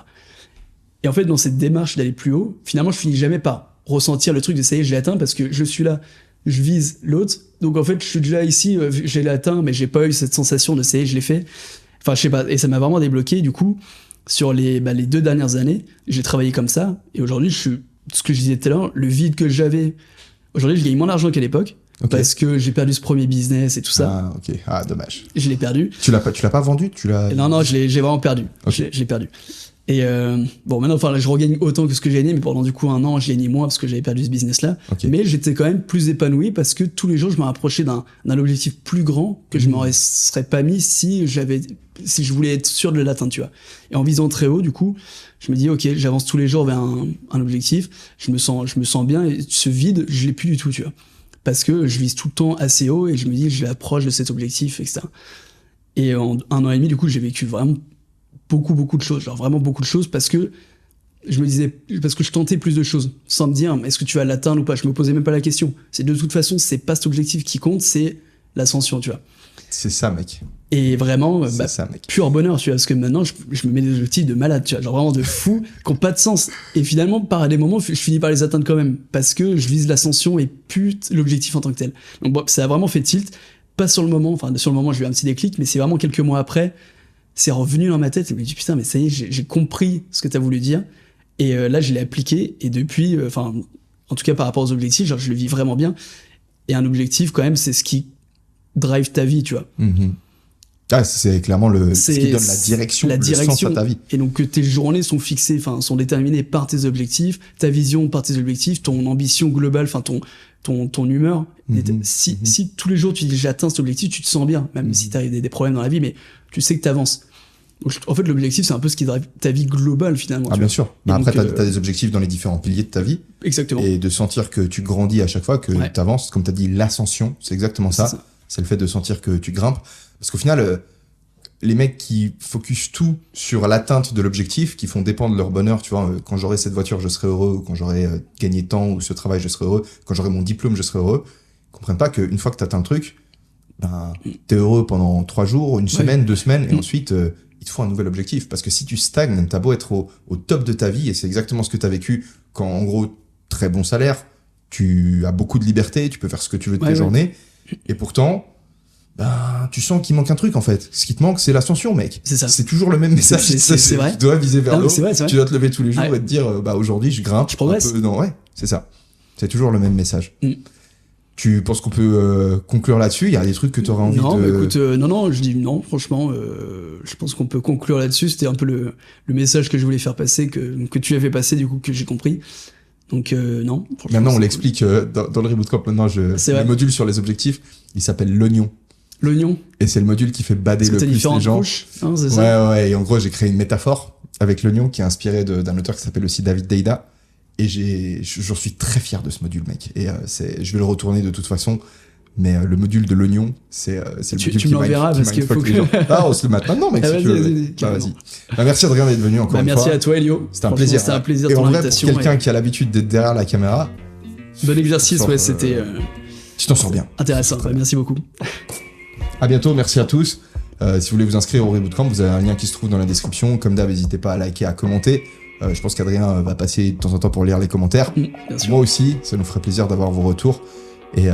[SPEAKER 2] Et en fait, dans cette démarche d'aller plus haut, finalement, je finis jamais par ressentir le truc de ça y est, je l'ai atteint parce que je suis là, je vise l'autre. Donc, en fait, je suis déjà ici, je l'ai atteint, mais j'ai pas eu cette sensation de ça y est, je l'ai fait. Enfin, je sais pas. Et ça m'a vraiment débloqué, du coup. Sur les 2 dernières années, j'ai travaillé comme ça, et aujourd'hui, je suis, ce que je disais tout à l'heure, le vide que j'avais, aujourd'hui, je gagne moins d'argent qu'à l'époque, parce que j'ai perdu ce premier business et tout ça.
[SPEAKER 1] Ah, ok. Ah, dommage.
[SPEAKER 2] Je l'ai perdu.
[SPEAKER 1] Tu l'as pas vendu?
[SPEAKER 2] Non, j'ai vraiment perdu. Okay. Je l'ai perdu. Et bon, maintenant, enfin, là, je regagne autant que ce que j'ai gagné, mais pendant du coup 1 an, j'ai gagné moins parce que j'avais perdu ce business-là. Okay. Mais j'étais quand même plus épanoui parce que tous les jours, je me rapprochais d'un objectif plus grand que je m'aurais serais pas mis si je voulais être sûr de l'atteindre, tu vois. Et en visant très haut, du coup, je me dis, ok, j'avance tous les jours vers un objectif, je me sens bien, et ce vide, je l'ai plus du tout, tu vois. Parce que je vise tout le temps assez haut et je me dis, je l'approche de cet objectif, etc. Et en 1 an et demi, du coup, j'ai vécu vraiment beaucoup de choses, genre vraiment beaucoup de choses, parce que je tentais plus de choses, sans me dire, est-ce que tu vas l'atteindre ou pas? Je me posais même pas la question. C'est de toute façon, c'est pas cet objectif qui compte, c'est l'ascension, tu vois.
[SPEAKER 1] C'est ça, mec.
[SPEAKER 2] Et vraiment, pur bonheur, tu vois, parce que maintenant, je me mets des objectifs de malade, tu vois, genre vraiment de fou, qui n'ont pas de sens. Et finalement, par des moments, je finis par les atteindre quand même, parce que je vise l'ascension et plus l'objectif en tant que tel. Donc bon, ça a vraiment fait tilt, pas sur le moment, enfin sur le moment, j'ai eu un petit déclic, mais c'est vraiment quelques mois après, c'est revenu dans ma tête, et je me dis, putain, mais ça y est, j'ai compris ce que t'as voulu dire, et là, je l'ai appliqué, et depuis, en tout cas par rapport aux objectifs, genre, je le vis vraiment bien, et un objectif, quand même, c'est ce qui drive ta vie, tu vois.
[SPEAKER 1] Mm-hmm. Ah, c'est clairement ce qui donne la direction, le sens à ta vie.
[SPEAKER 2] Et donc que tes journées sont fixées, sont déterminées par tes objectifs, ta vision par tes objectifs, ton ambition globale, ton humeur.
[SPEAKER 1] Mm-hmm.
[SPEAKER 2] Si tous les jours tu dis j'atteins cet objectif, tu te sens bien, même si t'arrives des problèmes dans la vie, mais tu sais que t'avances. Donc, en fait, l'objectif, c'est un peu ce qui drive ta vie globale, finalement.
[SPEAKER 1] Ah, bien sûr. Mais après, t'as des objectifs dans les différents piliers de ta vie.
[SPEAKER 2] Exactement.
[SPEAKER 1] Et de sentir que tu grandis à chaque fois, que t'avances, comme t'as dit, l'ascension, c'est exactement ça. C'est le fait de sentir que tu grimpes. Parce qu'au final, les mecs qui focusent tout sur l'atteinte de l'objectif, qui font dépendre leur bonheur, tu vois, quand j'aurai cette voiture, je serai heureux, ou quand j'aurai gagné tant, ou ce travail, je serai heureux, quand j'aurai mon diplôme, je serai heureux, ils comprennent pas qu'une fois que t'atteins le truc, t'es heureux pendant 3 jours, 1 semaine, 2 semaines, et ensuite, il te faut un nouvel objectif. Parce que si tu stagnes, t'as beau être au top de ta vie, et c'est exactement ce que t'as vécu quand, en gros, très bon salaire, tu as beaucoup de liberté, tu peux faire ce que tu veux de tes journées, et pourtant, tu sens qu'il manque un truc en fait. Ce qui te manque, c'est l'ascension, mec.
[SPEAKER 2] C'est ça.
[SPEAKER 1] C'est toujours le même message.
[SPEAKER 2] C'est vrai.
[SPEAKER 1] Tu dois viser vers le haut.
[SPEAKER 2] Vrai.
[SPEAKER 1] Tu dois te lever tous les jours et te dire, aujourd'hui, je grimpe.
[SPEAKER 2] Je progresse.
[SPEAKER 1] Non, c'est ça. C'est toujours le même message. Tu penses qu'on peut conclure là-dessus? Il y a des trucs que tu aurais envie de...
[SPEAKER 2] Non, écoute, non, je dis non, franchement, je pense qu'on peut conclure là-dessus. C'était un peu le message que je voulais faire passer, que tu avais passé, du coup, que j'ai compris. Donc, non.
[SPEAKER 1] Maintenant, on l'explique dans le Reboot Camp. Maintenant, le module sur les objectifs, il s'appelle l'oignon.
[SPEAKER 2] L'oignon.
[SPEAKER 1] Et c'est le module qui fait bader le plus les gens.
[SPEAKER 2] Hein, c'est ça.
[SPEAKER 1] Ouais. Et en gros, j'ai créé une métaphore avec l'oignon qui est inspirée d'un auteur qui s'appelle aussi David Deida. Et j'en suis très fier de ce module, mec. Et je vais le retourner de toute façon. Mais le module de l'oignon, c'est le module
[SPEAKER 2] tu me l'enverras parce qu'il faut que...
[SPEAKER 1] Ah, on se le mate maintenant, mec, si tu veux. Vas-y. Merci Adrien d'être venu encore une fois.
[SPEAKER 2] Merci à toi, Elio.
[SPEAKER 1] C'était un plaisir.
[SPEAKER 2] C'était un plaisir
[SPEAKER 1] et
[SPEAKER 2] ton
[SPEAKER 1] en vrai,
[SPEAKER 2] invitation.
[SPEAKER 1] pour quelqu'un qui a l'habitude d'être derrière la caméra...
[SPEAKER 2] Bon exercice, c'était...
[SPEAKER 1] Tu t'en sors bien.
[SPEAKER 2] Intéressant, merci beaucoup.
[SPEAKER 1] À bientôt, merci à tous. Si vous voulez vous inscrire au Reboot Camp, vous avez un lien qui se trouve dans la description. Comme d'hab, n'hésitez pas à liker, à commenter. Je pense qu'Adrien va passer de temps en temps pour lire les commentaires.
[SPEAKER 2] Bien sûr.
[SPEAKER 1] Moi aussi, ça nous ferait plaisir d'avoir vos retours. Et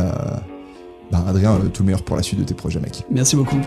[SPEAKER 1] Adrien, tout le meilleur pour la suite de tes projets, mec.
[SPEAKER 2] Merci beaucoup.